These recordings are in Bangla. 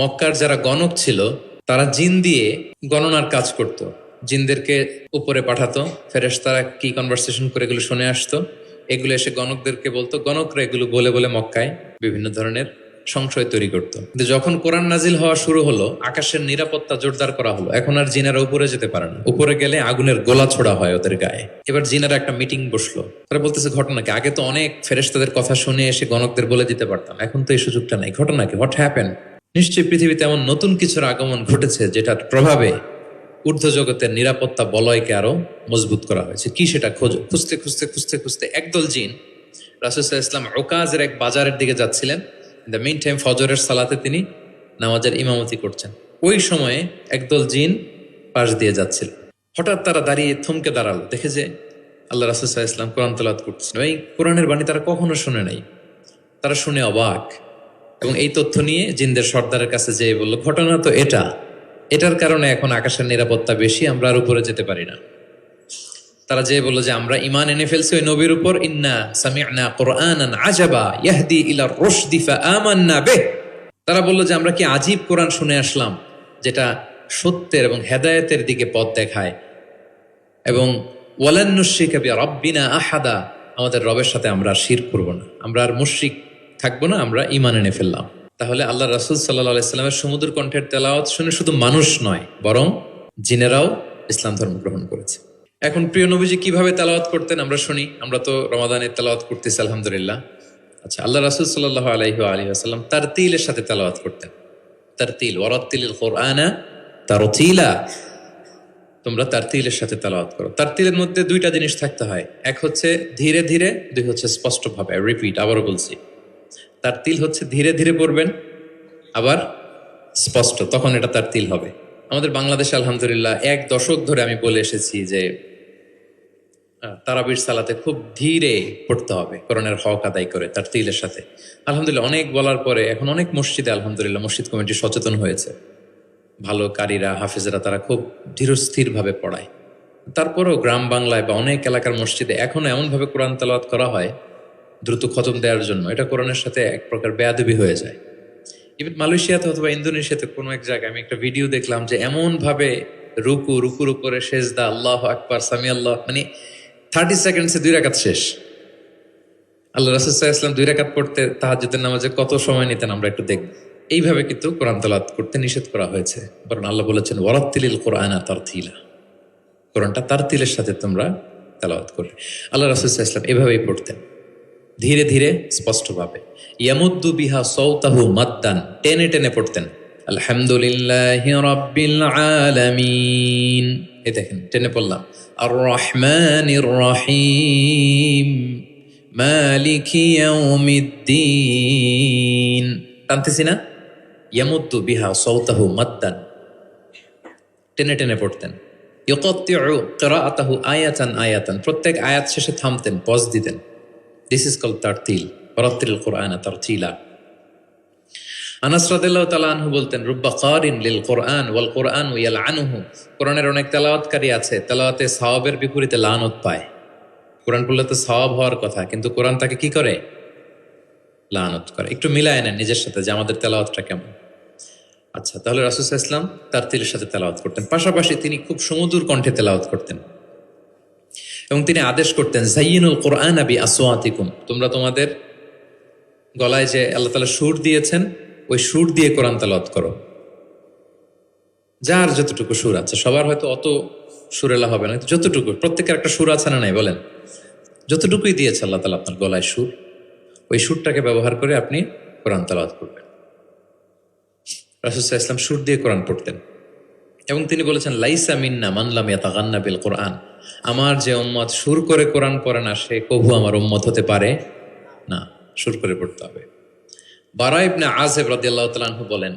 মক্কার যারা গণক ছিল তারা জিন দিয়ে গণনার কাজ করত। জিনদেরকে উপরে পাঠাতো, ফেরেশতারা কি কনভারসেশন করে এগুলো শুনে আসতো, এগুলো এসে গণকদেরকে বলতো, গণকরা এগুলো বলে বলে মক্কায় বিভিন্ন ধরনের সংশয় তৈরি করতো। কিন্তু যখন কোরআন নাজিল হওয়া শুরু হলো, আকাশের নিরাপত্তা জোরদার করা হলো, এখন আর জিনারা উপরে যেতে পারে না। উপরে গেলে আগুনের গোলা ছোড়া হয় ওদের গায়ে। এবার জিনারা একটা মিটিং বসলো, তারা বলতেছে ঘটনা কি? আগে তো অনেক ফেরেশতাদের কথা শুনে এসে গণকদের বলে দিতে পারতাম, এখন তো এই সুযোগটা নাই। ঘটনা কি? What happen? নিশ্চয়ই পৃথিবীতে এমন নতুন কিছুর আগমন ঘটেছে যেটার প্রভাবে ঊর্ধ্ব জগতের নিরাপত্তা বলয়কে আরো মজবুত করা হয়েছে। কি সেটা খোঁজো। খুঁজতে খুঁজতে খুঁজতে খুঁজতে একদল জিন রাসূল সাল্লাল্লাহু আলাইহি ওয়াসাল্লাম ওকাজের এক বাজারের দিকে যাচ্ছিলেন। ইন দ্য মিন টাইম ফজরের সালাতে তিনি নামাজের ইমামতি করছেন। ওই সময়ে একদল জিন পাশ দিয়ে যাচ্ছিল। হঠাৎ তারা দাঁড়িয়ে থমকে দাঁড়ালো, দেখে যে আল্লাহ রাসূল সাল্লাল্লাহু আলাইহি ওয়াসাল্লাম কোরআন তেলাওয়াত করছেন। এই কোরআনের বাণী তারা কখনো শুনে নাই। তারা শুনে অবাক, এবং এই তথ্য নিয়ে জিনদের সর্দারের কাছে যেয়ে বলল, ঘটনা তো এটার কারণে এখন আকাশের নিরাপত্তা বেশি, আমরা আর উপরে যেতে পারি না। তারা যেয়ে বলল যে আমরা ঈমান এনে ফেলছি ওই নবীর উপর। ইন্না সামি'না কুরআনান আজাবা ইয়াহদি ইলা রুশদি ফাআমান্না বিহি। তারা বলল যে আমরা কি আজীব কোরআন শুনে আসলাম, যেটা সত্যের এবং হেদায়েতের দিকে পথ দেখায়, এবং ওয়ালান নুশরিকা বিরাব্বিনা আহাদা, আমাদের রবের সাথে আমরা আর শিরক করব না, আমরা আর মুশরিক থাকবো না, আমরা ঈমান এনে ফেললাম। তাহলে আল্লাহ রাসূল সাল্লাল্লাহু আলাইহি সাল্লামের সুমধুর কণ্ঠের তেলাওয়াত শুনে শুধু মানুষ নয়, বরং জিনেরাও ইসলাম ধর্ম গ্রহণ করেছে। এখন প্রিয় নবীজি কিভাবে তেলাওয়াত করতেন আমরা শুনি। আমরা তো রমাদানে তেলাওয়াত করতেছি আলহামদুলিল্লাহ। আচ্ছা, আল্লাহ রাসূল সাল্লাল্লাহু আলাইহি ওয়া সাল্লাম তারতিলের সাথে তেলাওয়াত করতেন। তারতিল, ওয়ারাত্তিলিল কুরআনা তারতিলা, তোমরা তারতিলের সাথে তেলাওয়াত করো। তারতিলের মধ্যে দুইটা জিনিস থাকতে হয়, এক হচ্ছে ধীরে ধীরে, দুই হচ্ছে স্পষ্টভাবে। রিপিট, আবারও বলছি, তারতিল হচ্ছে ধীরে ধীরে পড়বেন, আবার স্পষ্ট, তখন এটা তারতিল হবে। আমাদের বাংলাদেশে আলহামদুলিল্লাহ 1 দশক ধরে আমি বলে এসেছি যে তারাবির সালাতে খুব ধীরে পড়তে হবে, কোরআনের হক আদায় করে তারতিলের সাথে। আলহামদুলিল্লাহ অনেক বলার পরে এখন অনেক মসজিদে আলহামদুলিল্লাহ মসজিদ কমিটি সচেতন হয়েছে, ভালো কারীরা, হাফেজরা তারা খুব ধীরস্থির ভাবে পড়ায়। তারপরেও গ্রাম বাংলায় বা অনেক এলাকার মসজিদে এখন এমনভাবে কোরআন তেলাওয়াত করা হয় দ্রুত খতম দেওয়ার জন্য, এটা কোরআনের সাথে এক প্রকার বেয়াদবি হয়ে যায়। ইভেন মালয়েশিয়াতে অথবা ইন্দোনেশিয়াতে কোনো এক জায়গায় আমি একটা ভিডিও দেখলাম যে এমন ভাবে রুকুর উপরে সেজদা, আল্লাহু আকবার, সামি আল্লাহ, মানে 30 সেকেন্ডসে 2 রাকাত শেষ। আল্লাহ রাসূল সাল্লাল্লাহু আলাইহি ওয়াসাল্লাম 2 রাকাত পড়তে তাহাজ্জুদের নামাজে কত সময় নিতেন আমরা একটু দেখব। এইভাবে কিন্তু কোরআন তেলাওয়াত করতে নিষেধ করা হয়েছে, বরং আল্লাহ বলেছেন ওয়ারাত্তিলিল কুরআনা তারতিলা, কোরআনটা তারতিলের সাথে তোমরা তেলাওয়াত করবে। আল্লাহ রাসূল সাল্লাল্লাহু আলাইহি ওয়াসাল্লাম এভাবেই পড়তেন, ধীরে ধীরে স্পষ্টভাবে। ইয়ামুদ্দু বিহা সাওতাহু মাদ্দান, টেনে টেনে পড়তেন। আলহামদুলিল্লাহি রাব্বিল আলামিন, এই দেখেন টেনে পড়লাম। আর রহমানির রহিম মালিকি ইয়াউমিদ্দিন, টানতেছি না? ইয়ামুদ্দু বিহা সাওতাহু মাদ্দান, টেনে টেনে পড়তেন। ইউকাত্তিউ কিরাআতাহু আয়াতান আয়াতান, প্রত্যেক আয়াত শেষে থামতেন, পজ দিতেন। This is called tartil, ওয়ারাত্তিলিল কুরআনা তারতিলা। আনাস রাদিয়াল্লাহু তাআলা আনহু বলতেন, রুব্বা কারিন লিল কুরআন ওয়াল কুরআনু ইয়ালআনুহু, কোরআনের অনেক তেলাওয়াতকারী আছে, তেলাওয়াতে সওয়াবের বিপরীতে লানত পায়। কোরআন পড়লে তো সওয়াব হওয়ার কথা, কিন্তু কোরআন তাকে কি করে? লানত করে। একটু মিলায় নেন নিজের সাথে যে আমাদের তেলাওয়াতটা কেমন। আচ্ছা, তাহলে রাসূল সাল্লাল্লাহু আলাইহি ওয়াসাল্লাম তারতিলের সাথে তেলাওয়াত করতেন, পাশাপাশি তিনি খুব সুমধুর কণ্ঠে তেলাওয়াত করতেন, এবং তিনি আদেশ করতেন যায়িনুল কুরআনা বিআসওয়াতিকুম, তোমরা তোমাদের গলায় যে আল্লাহ তাআলা সুর দিয়েছেন ওই সুর দিয়ে কোরআন তেলাওয়াত করো। যার যতটুকু সুর আছে, সবার হয়তো অত সুরেলা হবে না, যতটুকু, প্রত্যেকের একটা সুর আছে না নাই বলেন? যতটুকুই দিয়েছে আল্লাহ তাআলা আপনার গলায় সুর, ওই সুরটাকে ব্যবহার করে আপনি কোরআন তেলাওয়াত করবেন। রাসূল সাল্লাল্লাহু আলাইহি ওয়াসাল্লাম সুর দিয়ে কোরআন পড়তেন, এবং তিনি বলেছেন লাইসা মিন্না মান লাম ইয়াতাগান্না বিল কুরআন, আমার যে উম্মত সুর করে কোরআন পড়ে না সে কবু আমার উম্মত হতে পারে না, সুর করে পড়তে হবে। বারা ইবনে আযিব রাদিয়াল্লাহু তাআলা আনহু বলেন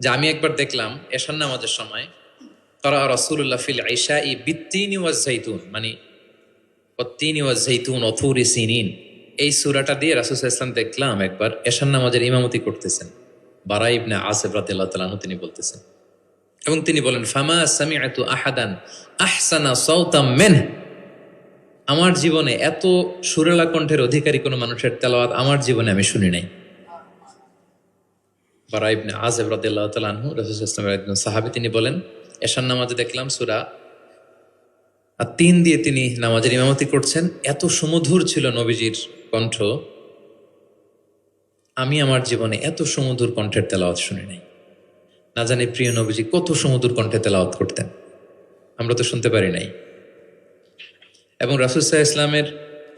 যে আমি একবার দেখলাম এশার নামাজের সময় ক্বারা রাসূলুল্লাহ ফিল ইশাই বিত্তিনি ওয়াজ যাইতুন, মানে ওয়াত্তিনি ওয়াজ যাইতুন ওয়া তুরি সিনিন, এই সূরাটা দিয়ে রাসূল সাল্লাল্লাহু আলাইহি ওয়াসাল্লাম দেখলাম একবার এশার নামাজের ইমামতি করতেছেন। বারা ইবনে আযিব রাদিয়াল্লাহু তাআলা আনহু তিনি বলতেছেন, এবং তিনি বলেন ফামা সামি'তু আহাদান আহসানা সাওতাম মিনহু, আমার জীবনে এত সুরেলা কণ্ঠের অধিকারী কোনো মানুষের তেলাওয়াত আমার জীবনে আমি শুনি নাই। বারা ইবনে আযিব রাদিয়াল্লাহু তাআলা আনহু, রাসূল সাল্লাল্লাহু আলাইহি ওয়াসাল্লামের একজন সাহাবী, তিনি বলেন, এশার নামাজে দেখলাম সূরা আর ৩ দিয়ে তিনি নামাজের ইমামতি করছেন। এত সুমধুর ছিল নবীজির কণ্ঠ, আমি আমার জীবনে এত সুমধুর কণ্ঠের তেলাওয়াত শুনি নাই। না জানি প্রিয় নবীজি কত সুমধুর কণ্ঠে তেলাওয়াত করতেন, আমরা তো শুনতে পারি নাই। এবং রাসূল সাল্লাল্লাহু আলাইহি ইসলামের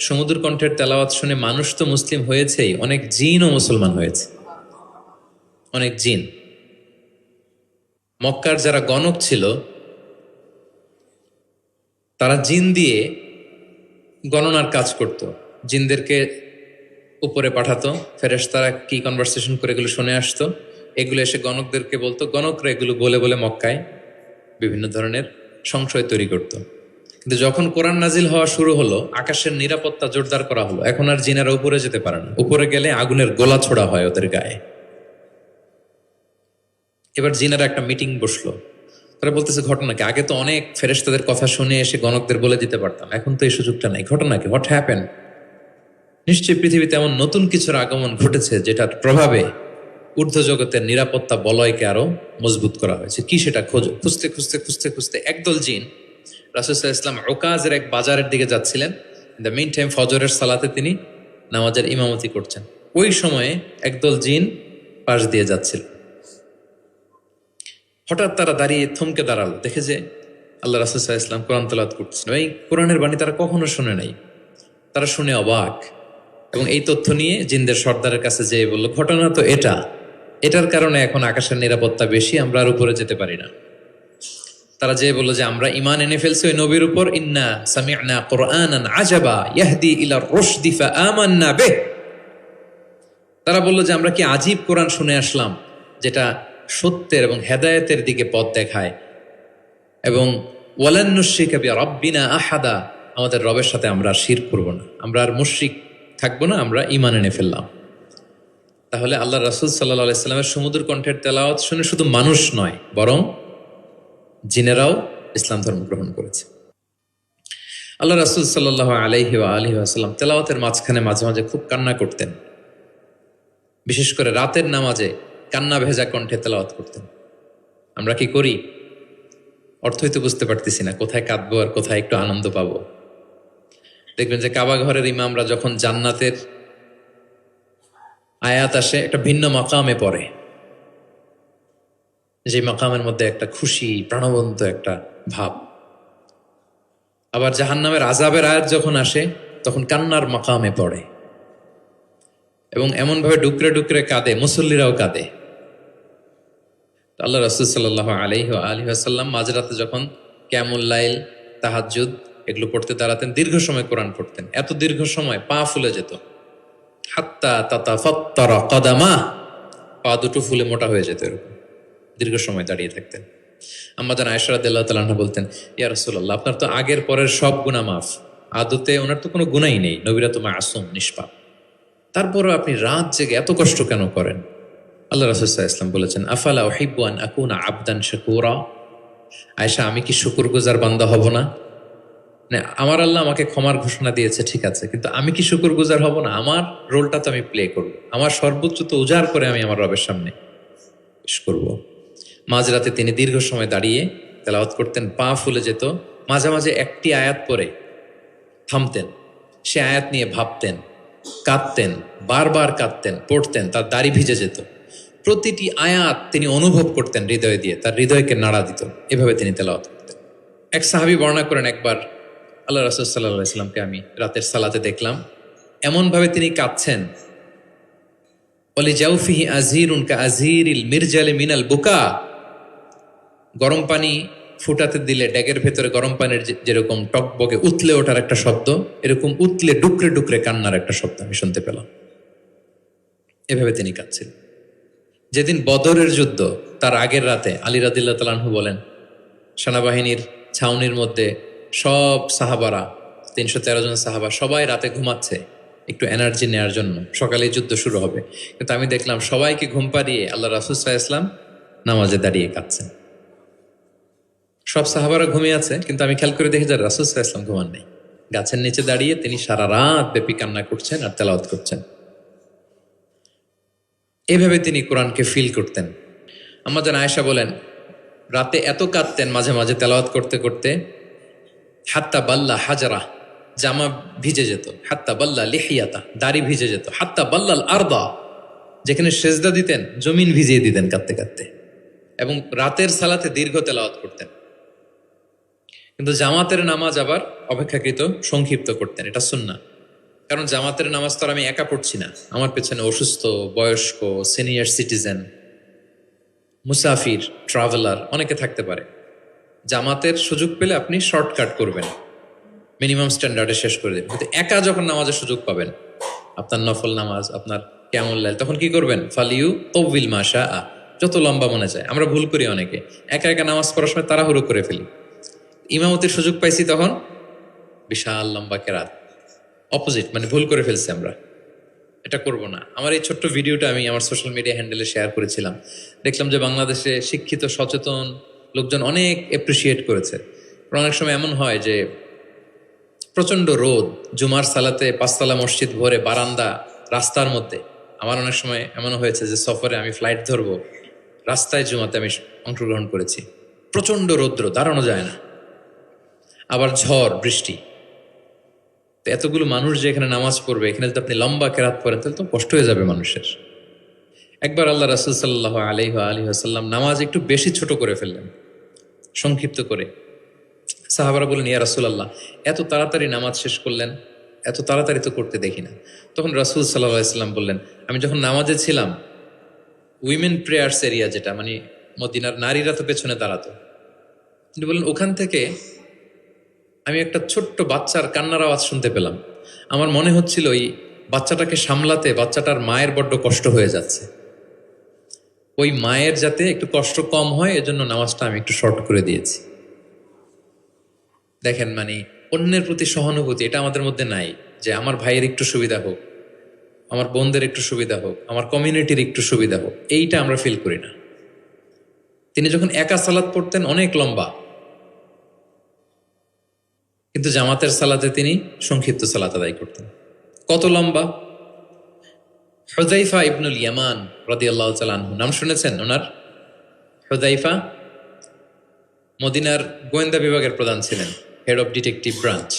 সুমধুর কণ্ঠের তেলাওয়াত শুনে মানুষ তো মুসলিম হয়েছেই, অনেক জিনও মুসলমান হয়েছে। অনেক জিন, মক্কার যারা গণক ছিল তারা জিন দিয়ে গণনার কাজ করত, জিনদেরকে উপরে পাঠাতো, ফেরেশতারা কি কনভারসেশন করে এগুলো শুনে আসতো, এগুলো এসে গণকদেরকে বলতো, গণকরা এগুলো বলে বলে মক্কায় বিভিন্ন ধরনের সংশয় তৈরি করত। কিন্তু যখন কোরআন নাজিল হওয়া শুরু হলো, আকাশের নিরাপত্তা জোরদার করা হলো, এখন আর জিনেরা উপরে যেতে পারে না, উপরে গেলে আগুনের গোলা ছোড়া হয় ওদের গায়ে। এবার জিনেরা একটা মিটিং বসলো, তারা বলতেছে ঘটনা কি, আগে তো অনেক ফেরেশতাদের কথা শুনে এসে গণকদের বলে দিতে পারতাম, এখন তো এই সুযোগটা নাই, ঘটনা কি, হোয়াট হ্যাপেন? নিশ্চয়ই পৃথিবীতে এমন নতুন কিছুর আগমন ঘটেছে যেটার প্রভাবে ঊর্ধ্ব জগতের নিরাপত্তা বলয়কে আরো মজবুত করা হয়েছে। কি সেটা খোঁজো। খুঁজতে খুঁজতে খুঁজতে খুঁজতে একদল জিন রাসূল সাল্লাল্লাহু আলাইহি ওয়াসাল্লাম ওকাজের এক বাজারের দিকে যাচ্ছিলেন। ইন দ্য মিন টাইম ফজরের সালাতে তিনি নামাজের ইমামতি করছেন। ওই সময়ে একদল জিন পাশ দিয়ে যাচ্ছিল। হঠাৎ তারা দাঁড়িয়ে থমকে দাঁড়ালো, দেখে যে আল্লাহ রাসূল সাল্লাল্লাহু আলাইহি ওয়াসাল্লাম কোরআন তেলাওয়াত করতেছেন। এই কোরআনের বাণী তারা কখনো শুনে নাই, তারা শুনে অবাক। এবং এই তথ্য নিয়ে জিনদের সর্দারের কাছে যেয়ে বলল, ঘটনা তো এটার কারণে এখন আকাশের নিরাপত্তা বেশি, আমরা আর উপরে যেতে পারি না। তারা যেয়ে বলল যে আমরা ঈমান এনে ফেলছি ওই নবীর উপর, ইন্না সামি'না কুরআনান আজাবা ইয়াহদি ইলা রুশদি ফাআমান্না বিহ। তারা বলল যে আমরা কি আজীব কোরআন শুনে আসলাম, যেটা সত্যের এবং হেদায়েতের দিকে পথ দেখায়, এবং ওয়ালান নুশরিকা বিরাব্বিনা আহাদা, আমাদের রবের সাথে আমরা আর শিরক করব না, আমরা আর মুশরিক থাকবো না, আমরা ঈমান এনে ফেললাম। তাহলে আল্লাহ রাসূল সাল্লাল্লাহু আলাইহি সাল্লামের সুমধুর কণ্ঠের তেলাওয়াত শুনে শুধু মানুষ নয়, বরং জিনেরাও ইসলাম ধর্ম গ্রহণ করেছে। আল্লাহ রাসূল সাল্লাল্লাহু আলাইহি ওয়াসাল্লাম তেলাওয়াতের মাঝখানে মাঝে মাঝে খুব কান্না করতেন, বিশেষ করে রাতের নামাজে কান্না ভেজা কণ্ঠে তেলাওয়াত করতেন। আমরা কি করি? অর্থই তো বুঝতে পারতেছি না, কোথায় কাঁদবো আর কোথায় একটু আনন্দ পাবো। দেখবেন যে কাবা ঘরের ইমামরা যখন জান্নাতের আয়াত আসে, একটা ভিন্ন মাকামে পড়ে, যে মাকামের মধ্যে একটা খুশি প্রাণবন্ত একটা ভাব। আবার জাহান্নামের আযাবের আয়াত যখন আসে তখন কান্নার মাকামে পড়ে, এবং এমনভাবে ডুকরে ডুকরে কাঁদে, মুসল্লিরাও কাঁদে। আল্লাহ রাসূল সাল্লাল্লাহু আলাইহি ওয়াসাল্লাম মাঝরাতে যখন কিয়ামুল লাইল, তাহাজ্জুদ এগুলো পড়তে দাঁড়াতেন, দীর্ঘ সময় কোরআন পড়তেন। এত দীর্ঘ সময় পা ফুলে যেত, হাত্তা তাতাফাত্তারা কদামা, পা দুটো ফুলে মোটা হয়ে যেত, এরকম দীর্ঘ সময় দাঁড়িয়ে থাকতেন। আম্মা জান আয়েশা রাদিয়াল্লাহু তাআলা আনহা বলতেন, ইয়া রাসূলুল্লাহ, আপনার তো আগের পরের সব গুনাহ মাফ, আদতে ওনার তো কোনো গুনাহই নেই, নবীরা তো মাসুম নিষ্পাপ, তারপরও আপনি রাত জেগে এত কষ্ট কেন করেন? আল্লাহ রাসূল সাল্লাল্লাহু আলাইহি ওয়াসাল্লাম বলেছেন, আফালা উহিব্বু আন আকুনা আবদান শাকুরা। আয়েশা, আমি কি শুকরগুজার বান্দা হব না? আমার আল্লাহ আমাকে ক্ষমার ঘোষণা দিয়েছে, ঠিক আছে, কিন্তু আমি কি শুকরগুজার হব না? আমার রোলটা তো আমি প্লে করব, আমার সর্বোচ্চ তো উজাড় করে আমি আমার রবের সামনে পেশ করব। মাঝরাতে তিনি দীর্ঘ সময় দাঁড়িয়ে তেলাওয়াত করতেন, পা ফুলে যেত। মাঝে মাঝে একটি আয়াত পরে থামতেন, সে আয়াত নিয়ে ভাবতেন, কাঁদতেন, বারবার কাঁদতেন, পড়তেন, তার দাড়ি ভিজে যেত। প্রতিটি আয়াত তিনি অনুভব করতেন হৃদয় দিয়ে, তার হৃদয়কে নাড়া দিত। এভাবে তিনি তেলাওয়াত করতেন। এক সাহাবী বর্ণনা করেন, একবার আল্লাহ রাসূল সাল্লাল্লাহু আলাইহি ওয়াসাল্লামকে আমি রাতের সালাতে দেখলাম, এমনভাবে তিনি কাঁদছেন, ওয়ালি জাউফিহি আজিরুন কা আজিরিল মিরজালি মিনাল বুকা। গরম পানি ফুটাতে দিলে ড্যাগের ভেতরে গরম পানির যেরকম টকবগে উতলে ওঠার একটা শব্দ, এরকম উতলে ডুকরে ডুকরে কান্নার একটা শব্দ আমি শুনতে পেলাম। এভাবে তিনি কাঁদছিলেন। যেদিন বদরের যুদ্ধ, তার আগের রাতে আলী রাদিয়াল্লাহু তাআলা আনহু বলেন, সেনাবাহিনীর ছাউনির মধ্যে সব সাহাবারা, 313 জন সাহাবা, সবাই রাতে ঘুমাচ্ছে একটু এনার্জি নেওয়ার জন্য, সকালে যুদ্ধ শুরু হবে। কিন্তু আমি দেখলাম সবাইকে ঘুম পাড়িয়ে আল্লাহ রাসূল সাল্লাল্লাহু আলাইহি ওয়াসাল্লাম নামাজে দাঁড়িয়ে কাঁদছেন। সব সাহাবারা ঘুমিয়ে আছে, কিন্তু আমি খেয়াল করে দেখি যে রাসূল সাল্লাল্লাহু আলাইহি ওয়াসাল্লাম ঘুমান নেই, গাছের নিচে দাঁড়িয়ে তিনি সারা রাত ব্যাপী কান্না করছেন আর তেলাওয়াত করছেন। এভাবে তিনি কোরআনকে ফিল করতেন। আমাদের আয়েশা বলেন রাতে এত কাঁদতেন মাঝে মাঝে তেলাওয়াত করতে করতে, হাত্তা বাল্লা হাজারা, জামা ভিজে যেত, হাত্তা বাল্লা লিহিয়াতা, দাড়ি ভিজে যেত, হাত্তা বাল্লাল আরদা, যেখানে সেজদা দিতেন জমিন ভিজিয়ে দিতেন কাঁদতে কাঁদতে। এবং রাতের সালাতে দীর্ঘ তেলাওয়াত করতেন। কিন্তু জামাতের নামাজ আবার অপেক্ষাকৃত সংক্ষিপ্ত করতেন, এটা সুন্নাহ। কারণ জামাতের নামাজ তো আর আমি একা পড়ছি না, আমার পেছনে অসুস্থ, বয়স্ক, সিনিয়র সিটিজেন, মুসাফির, ট্রাভেলার অনেকে থাকতে পারে। জামাতের সুযোগ পেলে আপনি শর্টকাট করবেন, মিনিমাম স্ট্যান্ডার্ডে শেষ করে দেবেন। কিন্তু একা যখন নামাজের সুযোগ পাবেন, আপনার নফল নামাজ, আপনার কিয়ামুল লাইল, তখন কি করবেন? ফালিউ তৌবিল মাশা আ, যত লম্বা মনে চায়। আমরা ভুল করি অনেকে, একা একা নামাজ পড়ার সময় তাড়াহুড়ো করে ফেলি। ইমামতির সুযোগ পাইছি তখন বিশাল লম্বা কেরাত, অপোজিট, মানে ভুল করে ফেলছি আমরা। এটা করব না। আমার এই ছোট্ট ভিডিওটা আমি আমার সোশ্যাল মিডিয়া হ্যান্ডেলে শেয়ার করেছিলাম। দেখলাম যে বাংলাদেশে শিক্ষিত সচেতন লোকজন অনেক অ্যাপ্রিসিয়েট করেছে। অনেক সময় এমন হয় যে প্রচণ্ড রোদ, জুমার সালাতে পাঁচতলা মসজিদ ভরে, বারান্দা, রাস্তার মধ্যে। আমার অনেক সময় এমনও হয়েছে যে সফরে আমি ফ্লাইট ধরবো, রাস্তায় জুমাতে আমি অংশগ্রহণ করেছি। প্রচণ্ড রৌদ্র, দাঁড়ানো যায় না, আবার ঝড় বৃষ্টি। তো এতগুলো মানুষ যে এখানে নামাজ পড়বে, এখানে যদি আপনি লম্বা কেরাত পড়েন তাহলে তো কষ্ট হয়ে যাবে মানুষের। একবার আল্লাহ রাসূল সাল্লাল্লাহু আলাইহি ওয়াসাল্লাম নামাজ একটু বেশি ছোট করে ফেললেন, সংক্ষিপ্ত করে। সাহাবারা বললেন, ইয়া রাসূলুল্লাহ, এত তাড়াতাড়ি নামাজ শেষ করলেন, এত তাড়াতাড়ি তো করতে দেখি না। তখন রাসূল সাল্লাল্লাহু আলাইহি ওয়াসাল্লাম বললেন, আমি যখন নামাজে ছিলাম, উইমেন প্রেয়ার্স এরিয়া, যেটা মানে মদিনার নারীরা তো পেছনে দাঁড়াতো, তিনি বললেন ওখান থেকে আমি একটা ছোট্ট বাচ্চার কান্নার আওয়াজ শুনতে পেলাম। আমার মনে হচ্ছিল ওই বাচ্চাটাকে সামলাতে বাচ্চাটার মায়ের বড্ড কষ্ট হয়ে যাচ্ছে, ওই মায়ের যাতে একটু কষ্ট কম হয় এজন্য নামাজটা আমি একটু শর্ট করে দিয়েছি। দেখেন, মানে অন্যের প্রতি সহানুভূতি এটা আমাদের মধ্যে নাই, যে আমার ভাইয়ের একটু সুবিধা হোক, আমার বোনদের একটু সুবিধা হোক, আমার কমিউনিটির একটু সুবিধা হোক, এইটা আমরা ফিল করি না। তিনি যখন একা সালাত পড়তেন অনেক লম্বা, কিন্তু জামাতের সালাতে তিনি সংক্ষিপ্ত সালাত আদায় করতেন। কত লম্বা? হুযাইফা ইবনুল ইয়ামান রাদিয়াল্লাহু তাআলা আনহু, নাম শুনেছেন ওনার? হুযাইফা মদিনার গোয়েন্দা বিভাগের প্রধান ছিলেন, হেড অফ ডিটেকটিভ ব্রাঞ্চ,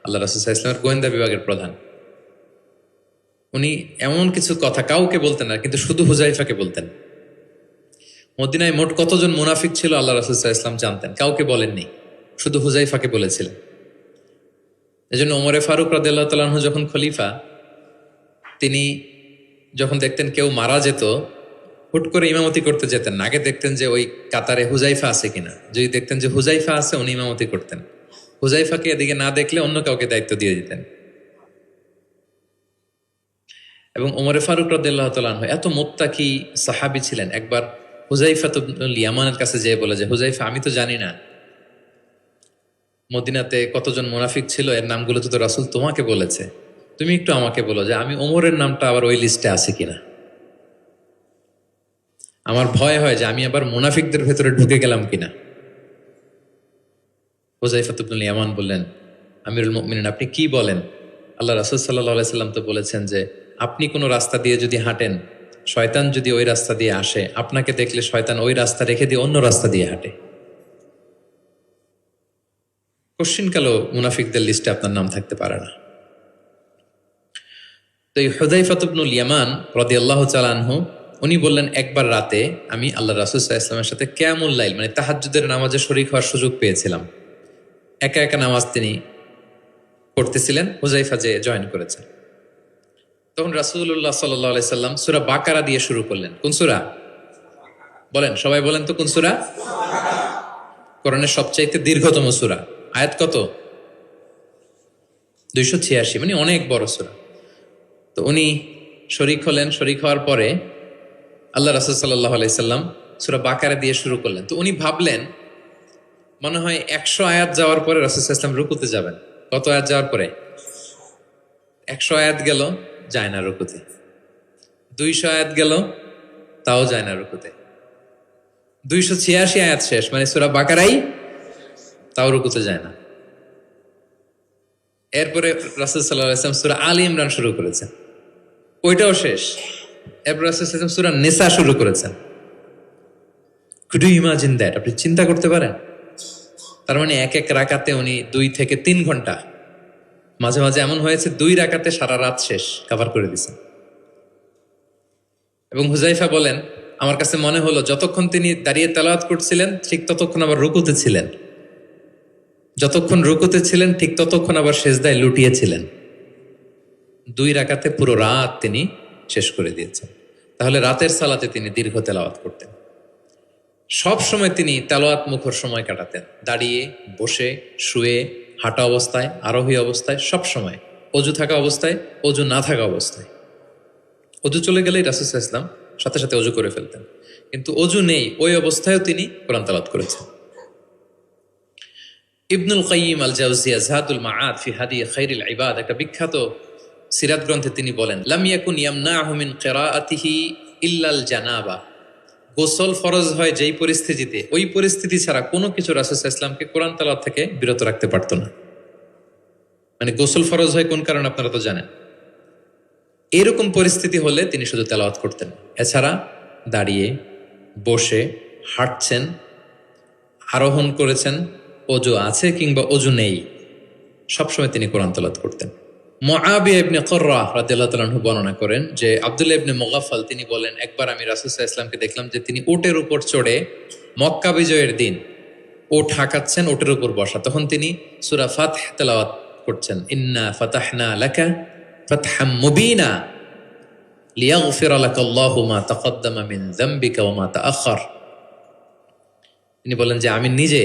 আল্লাহ রাসূল সাল্লাল্লাহু আলাইহি ওয়াসাল্লামের গোয়েন্দা বিভাগের প্রধান। উনি এমন কিছু কথা কাউকে বলতেন না, কিন্তু শুধু হুযাইফাকে বলতেন। মদিনায় মোট কতজন মুনাফিক ছিল আল্লাহ রাসূল সাল্লাল্লাহু আলাইহি ওয়াসাল্লাম জানতেন, কাউকে বলেননি, শুধু হুযাইফাকে বলেছিলেন। এজন্য ওমরে ফারুক রাদিয়াল্লাহু তাআলা আনহু যখন খলিফা, তিনি যখন দেখতেন কেউ মারা যেত, হুট করে ইমামতি করতে যেতেন না, আগে দেখতেন যে ওই কাতারে হুযাইফা আছে কিনা। যদি দেখতেন যে হুযাইফা আছে, উনি ইমামতি করতেন। হুযাইফাকে এদিকে না দেখলে অন্য কাউকে দায়িত্ব দিয়ে দিতেন। এবং ওমরে ফারুক রাদিয়াল্লাহু তাআলা আনহু এত মুত্তাকি সাহাবী ছিলেন, একবার হুযাইফা ইবনুল ইয়ামানের কাছে যেয়ে বলে যে, হুযাইফা, আমি তো জানি না মদিনাতে কতজন মুনাফিক ছিল, এর নামগুলো তো রাসূল তোমাকে বলেছে, তুমি একটু আমাকে বলো যে আমি ওমরের নামটা আবার ওই লিস্টে আছে কিনা। আমার ভয় হয় যে আমি আবার মুনাফিকদের ভেতরে ঢুকে গেলাম কিনা। হুযাইফা ইবনুল ইয়ামান বললেন, আমিরুল মুমিনিন, আপনি কি বলেন? আল্লাহ রাসূল সাল্লাল্লাহু আলাইহি সাল্লাম তো বলেছেন যে আপনি কোনো রাস্তা দিয়ে যদি হাঁটেন, শয়তান যদি ওই রাস্তা দিয়ে আসে, আপনাকে দেখলে শয়তান ওই রাস্তা রেখে দিয়ে অন্য রাস্তা দিয়ে হাঁটে। কোশ্চিনকালেও মুনাফিকদের লিস্টে আপনার নাম থাকতে পারে না। তো এই হুযাইফা ইবনুল ইয়ামান রাদিয়াল্লাহু তাআলা আনহু, উনি বললেন, একবার রাতে আমি আল্লাহ রাসূল সাল্লাল্লাহু আলাইহি ওয়াসাল্লামের সাথে কিয়ামুল লাইল, মানে তাহাজ্জুদের নামাজে শরীক হওয়ার সুযোগ পেয়েছিলাম। একা একা নামাজ তিনি পড়তেছিলেন, হুযাইফা যে জয়েন করেছেন। তখন রাসূলুল্লাহ সাল্লাল্লাহু আলাইহি সাল্লাম সূরা বাকারা দিয়ে শুরু করলেন। কোন সূরা? বলেন, সবাই বলেন তো কোন সূরা? কোরআনের সবচাইতে দীর্ঘতম সূরা। আয়াত কত? 286, মানে অনেক বড় সূরা। তো উনি শরীক হলেন, শরীক হওয়ার পরে আল্লাহ রাসূল সাল্লাল্লাহু আলাইহি সাল্লাম সূরা বাকারা দিয়ে শুরু করলেন। তো উনি ভাবলেন মনে হয় 100 আয়াত যাওয়ার পরে রাসূল সাল্লাল্লাহু আলাইহি সাল্লাম রুকুতে যাবেন। কত আয়াত যাওয়ার পরে? 100 আয়াত গেল, যায় না রুকুতে। 200 আয়াত গেল, তাও যায় না রুকুতে। 286 আয়াত শেষ, মানে সূরা বাকারাই, তাও রুকুতে যায় না। এরপরে রাসূল সাল্লাল্লাহু আলাইহি ওয়াসাল্লাম সূরা আলে ইমরান শুরু করেছেন, ওইটাও শেষ। এরপর রাসূলুল্লাহ সূরা নিসা শুরু করেছেন। Could you imagine that? আপনি চিন্তা করতে পারেন? তার মানে এক এক রাকাতে উনি 2 থেকে 3 ঘন্টা, মাঝে মাঝে এমন হয়েছে 2 রাকাতে সারা রাত শেষ কভার করে দিয়েছেন। এবং হুজাইফা বলেন, আমার কাছে মনে হলো যতক্ষণ তিনি দাঁড়িয়ে তেলাওয়াত করছিলেন ঠিক ততক্ষণ আবার রুকুতে ছিলেন, যতক্ষণ রুকুতে ছিলেন ঠিক ততক্ষণ আবার সেজদায় লুটিয়েছিলেন। 2 রাকাতে পুরো রাত তিনি শেষ করে দিয়েছেন। তাহলে রাতের সালাতে তিনি দীর্ঘ তেলাওয়াত করতেন। সব সময় তিনি তেলাওয়াত মুখর সময় কাটাতেন, দাঁড়িয়ে, বসে, শুয়ে, হাঁটা অবস্থায়, আরোহী অবস্থায়, সব সময়। অজু থাকা অবস্থায়, অজু না থাকা অবস্থায়। অজু চলে গেলেই রাসূল সাল্লাল্লাহু আলাইহি ওয়াসাল্লাম সাথে সাথে অজু করে ফেলতেন, কিন্তু অজু নেই ওই অবস্থায়ও তিনি কোরআন তেলাওয়াত করেছেন। ইবনুল কাইয়িম আল জাওজিয়া যাদুল মাআদ ফি হাদি খায়রিল ইবাদ, একটা বিখ্যাত সিরাত গ্রন্থে তিনি বলেন, লাম ইয়াকুন ইয়ামনাহু মিন কিরাআতিহি ইল্লাল জানাবা। গোসল ফরজ হয় যেই পরিস্থিতিতে, ওই পরিস্থিতি ছাড়া কোনো কিছু রাসূল সাল্লাল্লাহু আলাইহি ওয়াসাল্লামকে কোরআন তেলাওয়াত থেকে বিরত রাখতে পারতো না। মানে গোসল ফরজ হয় কোন কারণে আপনারা তো জানেন। এরকম পরিস্থিতি হলে তিনি শুধু তেলাওয়াত করতেন। এছাড়া দাঁড়িয়ে, বসে, হাঁটছেন, আরোহণ করেছেন, অজু আছে কিংবা অজু নেই, সবসময় তিনি কোরআন তেলাওয়াত করতেন। মুআবিয়া ইবনে কুররা রাদিয়াল্লাহু তাআলা আনহু বর্ণনা করেন যে আব্দুল্লাহ ইবনে মুগাফফাল তিনি বলেন, একবার আমি রাসূল সাল্লাল্লাহু আলাইহি ওয়াসাল্লামকে দেখলাম যে তিনি উটের উপর চড়ে মক্কা বিজয়ের দিন উট হাঁকাচ্ছেন, উটের উপর বসা। তখন তিনি সূরা ফাতহ তেলাওয়াত করছেন, ইন্না ফাতাহনা লাকা ফাতহাম মুবিনা লিয়াগফিরা লাকাল্লাহু মা তাকদ্দামা মিন যামবিকা ওয়া মা তাআখার। তিনি বলেন যে আমি নিজে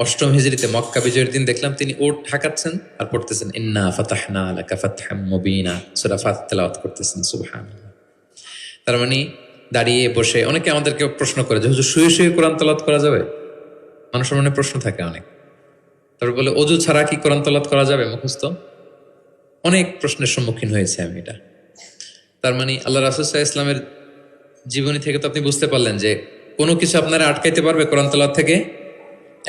8ম হিজরিতে মক্কা বিজয়ের দিন দেখলাম তিনি উট হাঁকাচ্ছেন আর পড়তেছেন ইন্না ফাতাহনা লাকা ফাতহাম মুবিনা, সূরা ফাতহ তেলাওয়াত করতেছেন। সুবহানাল্লাহ। তার মানে দাঁড়িয়ে, বসে। অনেকে আমাদেরকে প্রশ্ন করে যে হুজুর শুয়ে শুয়ে কোরআন তেলাওয়াত করা যাবে? মানুষের মনে প্রশ্ন থাকে অনেক। তারপর বলে অজু ছাড়া কি কোরআন তেলাওয়াত করা যাবে মুখস্থ? অনেক প্রশ্নের সম্মুখীন হয়েছে আমি এটা। তার মানে আল্লাহ রাসূল সাল্লাল্লাহু আলাইহি ওয়াসাল্লামের জীবনী থেকে তো আপনি বুঝতে পারলেন যে কোনো কিছু আপনারা আটকাইতে পারবে কোরআন তেলাওয়াত থেকে,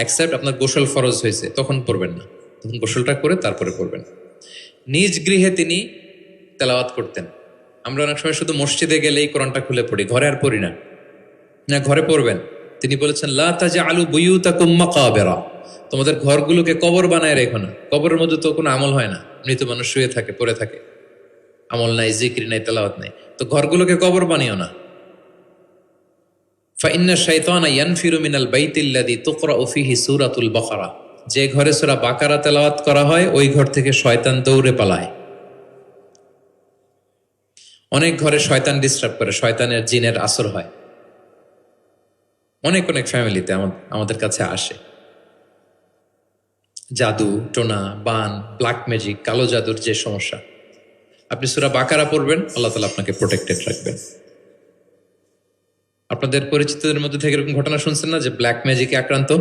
এক্সেপ্ট আপনার গোসল ফরজ হয়েছে, তখন পড়বেন না, তখন গোসলটা করে তারপরে পড়বেন। নিজ গৃহে তিনি তেলাওয়াত করতেন। আমরা অনেক সময় শুধু মসজিদে গেলেই কোরআনটা খুলে পড়ি, ঘরে আর পড়ি না। না, ঘরে পড়বেন। তিনি বলেছেন লা তাজআলু বুয়ুতাকুম মাকাবিরা, তোমাদের ঘরগুলোকে কবর বানায় রেখো না। কবরের মধ্যে তো কোনো আমল হয় না, মৃত মানুষ শুয়ে থাকে, পড়ে থাকে, আমল নাই, জিকির নাই, তেলাওয়াত নাই। তো ঘরগুলোকে কবর বানিও না। ফাইন্না শাইতানা ইয়ানফিরু মিনাল বাইতিল্লাযী তুকরাউ ফীহি সূরাতুল বাকারা, যে ঘরে সূরা বাকারা তেলাওয়াত করা হয় ওই ঘর থেকে শয়তান দৌড়ে পালায়। অনেক ঘরে শয়তান ডিস্টার্ব করে, শয়তানের জিনের আসর হয়। অনেক অনেক ফ্যামিলিতে আমাদের কাছে আসে জাদু টোনা, বান, ব্ল্যাক ম্যাজিক, কালো জাদুর যে সমস্যা। আপনি সূরা বাকারা পড়বেন, আল্লাহ তাআলা আপনাকে প্রোটেক্টেড রাখবেন। আপনাদের পরিচিতদের মধ্যে থেকে এরকম ঘটনা শুনছেন না যে ব্ল্যাক ম্যাজিকে আক্রান্ত?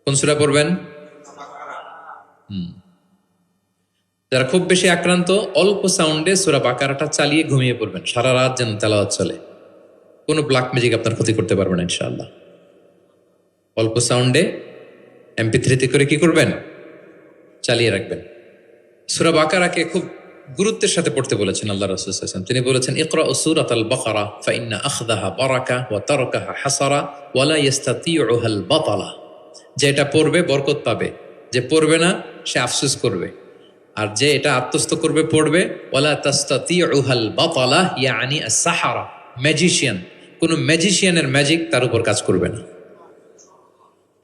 কোন সূরা পড়বেন? যারা খুব বেশি আক্রান্ত, অল্প সাউন্ডে সূরা বাকারাটা চালিয়ে ঘুমিয়ে পড়বেন, সারা রাত যেন তেলাওয়াত চলে। কোনো ব্ল্যাক ম্যাজিক আপনার ক্ষতি করতে পারবে না ইনশাআল্লাহ। অল্প সাউন্ডে MP3 করে কি করবেন? চালিয়ে রাখবেন। সূরা বাকারাকে খুব গুরুত্বের সাথে পড়তে বলেছেন আল্লাহ রাসূল সাল্লাল্লাহু আলাইহি ওয়াসাল্লাম। তিনি বলেছেন ইকরাউ সূরাতাল বাকারা ফাইন্না আখযাহা বারাকা ওয়া তারকাহা হাসারা ওয়া লা ইস্তাতিউহাল বাতালা। যে এটা পড়বে বরকত পাবে, যে পড়বে না সে আফসোস করবে। আর যে এটা আত্মস্থ করবে, পড়বে, ওয়ালা তাস্তাতিউহাল বাতালা ইয়ানি আস-সাহারা, ম্যাজিশিয়ান। কোন ম্যাজিশিয়ানের ম্যাজিক তার উপর কাজ করবে না,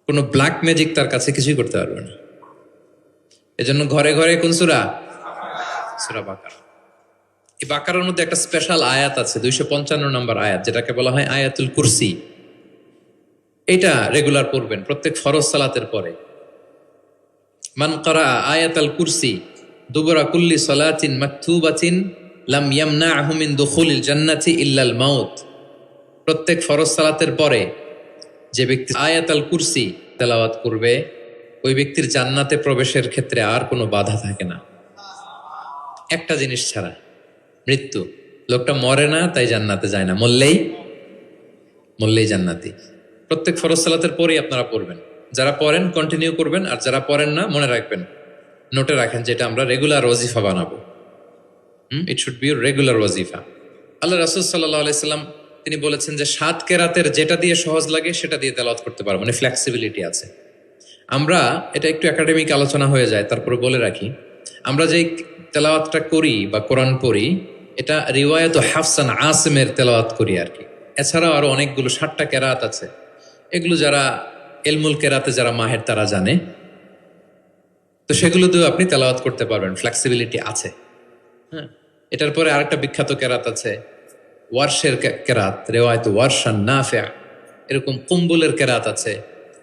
কোন ব্ল্যাক ম্যাজিক তার কাছে কিছুই করতে পারবে না। এজন্য ঘরে ঘরে কোন সূরা? সূরা বাকারা। এই বাকারার মধ্যে একটা স্পেশাল আয়াত আছে, 255 নম্বর আয়াত, যেটাকে বলা হয় আয়াতুল কুরসি। এটা রেগুলার পড়বেন প্রত্যেক ফরজ সালাতের পরে। মান ক্বারা আয়াতাল কুরসি দুবরা কুল্লি সালাতিন মাকতুবাতিন লাম ইয়ামনাহু মিন দুখুলিল জান্নাতি ইল্লাল মাউত। প্রত্যেক ফরজ সালাতের পরে যে ব্যক্তি আয়াতুল কুরসি তেলাওয়াত করবে, ওই ব্যক্তির জান্নাতে প্রবেশের ক্ষেত্রে আর কোনো বাধা থাকে না, একটা জিনিস ছাড়া, মৃত্যু। লোকটা মরে না তাই জান্নাতে যায় না, মরলেই জান্নাতি। প্রত্যেক ফরজ সালাতের পরেই আপনারা পড়বেন। যারা পড়েন কন্টিনিউ করবেন, আর যারা পড়েন না মনে রাখবেন, নোটে রাখেন, যেটা আমরা রেগুলার ওয়াজিফা বানাবো। ইট শুড বি রেগুলার ওয়াজিফা। আল্লাহ রাসূল সাল্লাল্লাহু আলাইহি সাল্লাম তিনি বলেছেন যে 7 কেরাতের যেটা দিয়ে সহজ লাগে সেটা দিয়ে তেলাওয়াত করতে পারবো, মানে ফ্লেক্সিবিলিটি আছে। আমরা এটা একটু একাডেমিক আলোচনা হয়ে যায়, তারপরে বলে রাখি, আমরা যেই তেলাওয়াতটা করি বা কোরআন পড়ি এটা রিওয়ায়াত হাফসান আসিমের তেলাওয়াত করি আর কি। এছাড়াও আরো অনেকগুলো 7টা কেরাত আছে, এগুলো যারা এলমুল কেরাতে যারা মাহের তারা জানে, তো সেগুলো দিয়েও আপনি তেলাওয়াত করতে পারবেন, ফ্লেক্সিবিলিটি আছে। হ্যাঁ, এটার পরে আরেকটা বিখ্যাত কেরাত আছে ওয়ার্শের কেরাত, রেওয়ায়ত ওয়ার্শান নাফিয়া, এরকম কুম্বুলের কেরাত আছে,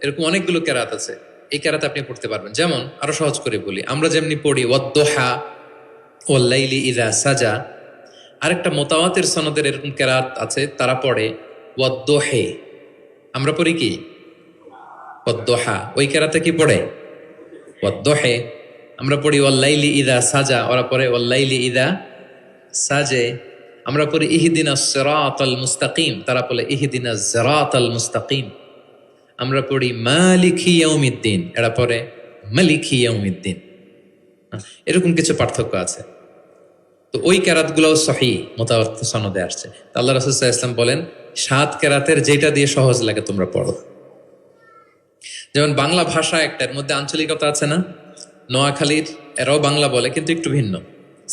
এরকম অনেকগুলো কেরাত আছে। এই কেরাত আপনি পড়তে পারবেন। যেমন আরো সহজ করে বলি, আমরা যেমনি পড়ি ওয়াদ্দোহা ওয়াল্লাইলি ইযা সাজা, আরেকটা মোতাওয়াতির সনদের এরকম কেরাত আছে, তারা পড়ে ওয়াদ্দোহে। আমরা পড়ি কি ওয়াদ্দোহা, ওই কেরাতে কি পড়ে ওয়াদ্দোহে। আমরা পড়ি ওয়াল্লাইলি ইযা সাজা, ওরা পড়ে ওয়াল্লাইলি ইযা সাজে। আমরা পড়ি ইহদিনাস সিরাতাল মুস্তাকিম, তারা বলে ইহদিনাজ সিরাতাল মুস্তাকিম। আমরা পড়ি মালিকি ইয়াউমিদ্দিন, এরা পড়ে মালিকি ইয়াউমিদ্দিন। এরকম কিছু পার্থক্য আছে। তো ওই কেরাতগুলোও সহিহ মুতাওয়াত্তির সনদে আসছে। আল্লাহ রাসূল সাল্লাল্লাহু আলাইহি ওয়াসাল্লাম বলেন 7 কেরাতের যেটা দিয়ে সহজ লাগে তোমরা পড়ো। যেমন বাংলা ভাষা একটার মধ্যে আঞ্চলিকতা আছে না, নোয়াখালীর এরাও বাংলা বলে কিন্তু একটু ভিন্ন,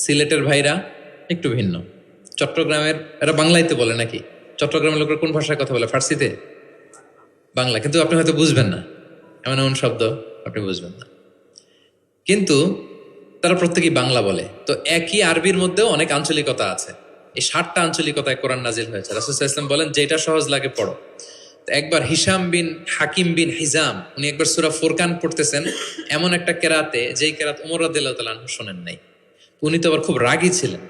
সিলেটের ভাইরা একটু ভিন্ন, চট্টগ্রামের এরা বাংলাইতে বলে নাকি, চট্টগ্রামের লোকেরা কোন ভাষায় কথা বলে, ফার্সিতে, বাংলা, কিন্তু আপনি হয়তো বুঝবেন না, এমন এমন শব্দ আপনি বুঝবেন না, কিন্তু তারা প্রত্যেকেই বাংলা বলে। তো একই আরবির মধ্যেও অনেক আঞ্চলিকতা আছে। এই 7টা আঞ্চলিকতায় কোরআন নাজিল হয়েছে। রাসূল সাল্লাল্লাহু আলাইহি ওয়াসাল্লাম বলেন যেটা সহজ লাগে পড়ো। তো একবার হিশাম বিন হাকিম বিন হিজাম উনি একবার সূরা ফুরকান পড়তেছেন এমন একটা কেরাতে, যেই কেরাত ওমর রাদিয়াল্লাহু তাআলা আনহু শোনেন নাই। উনি তো আবার খুব রাগী ছিলেন,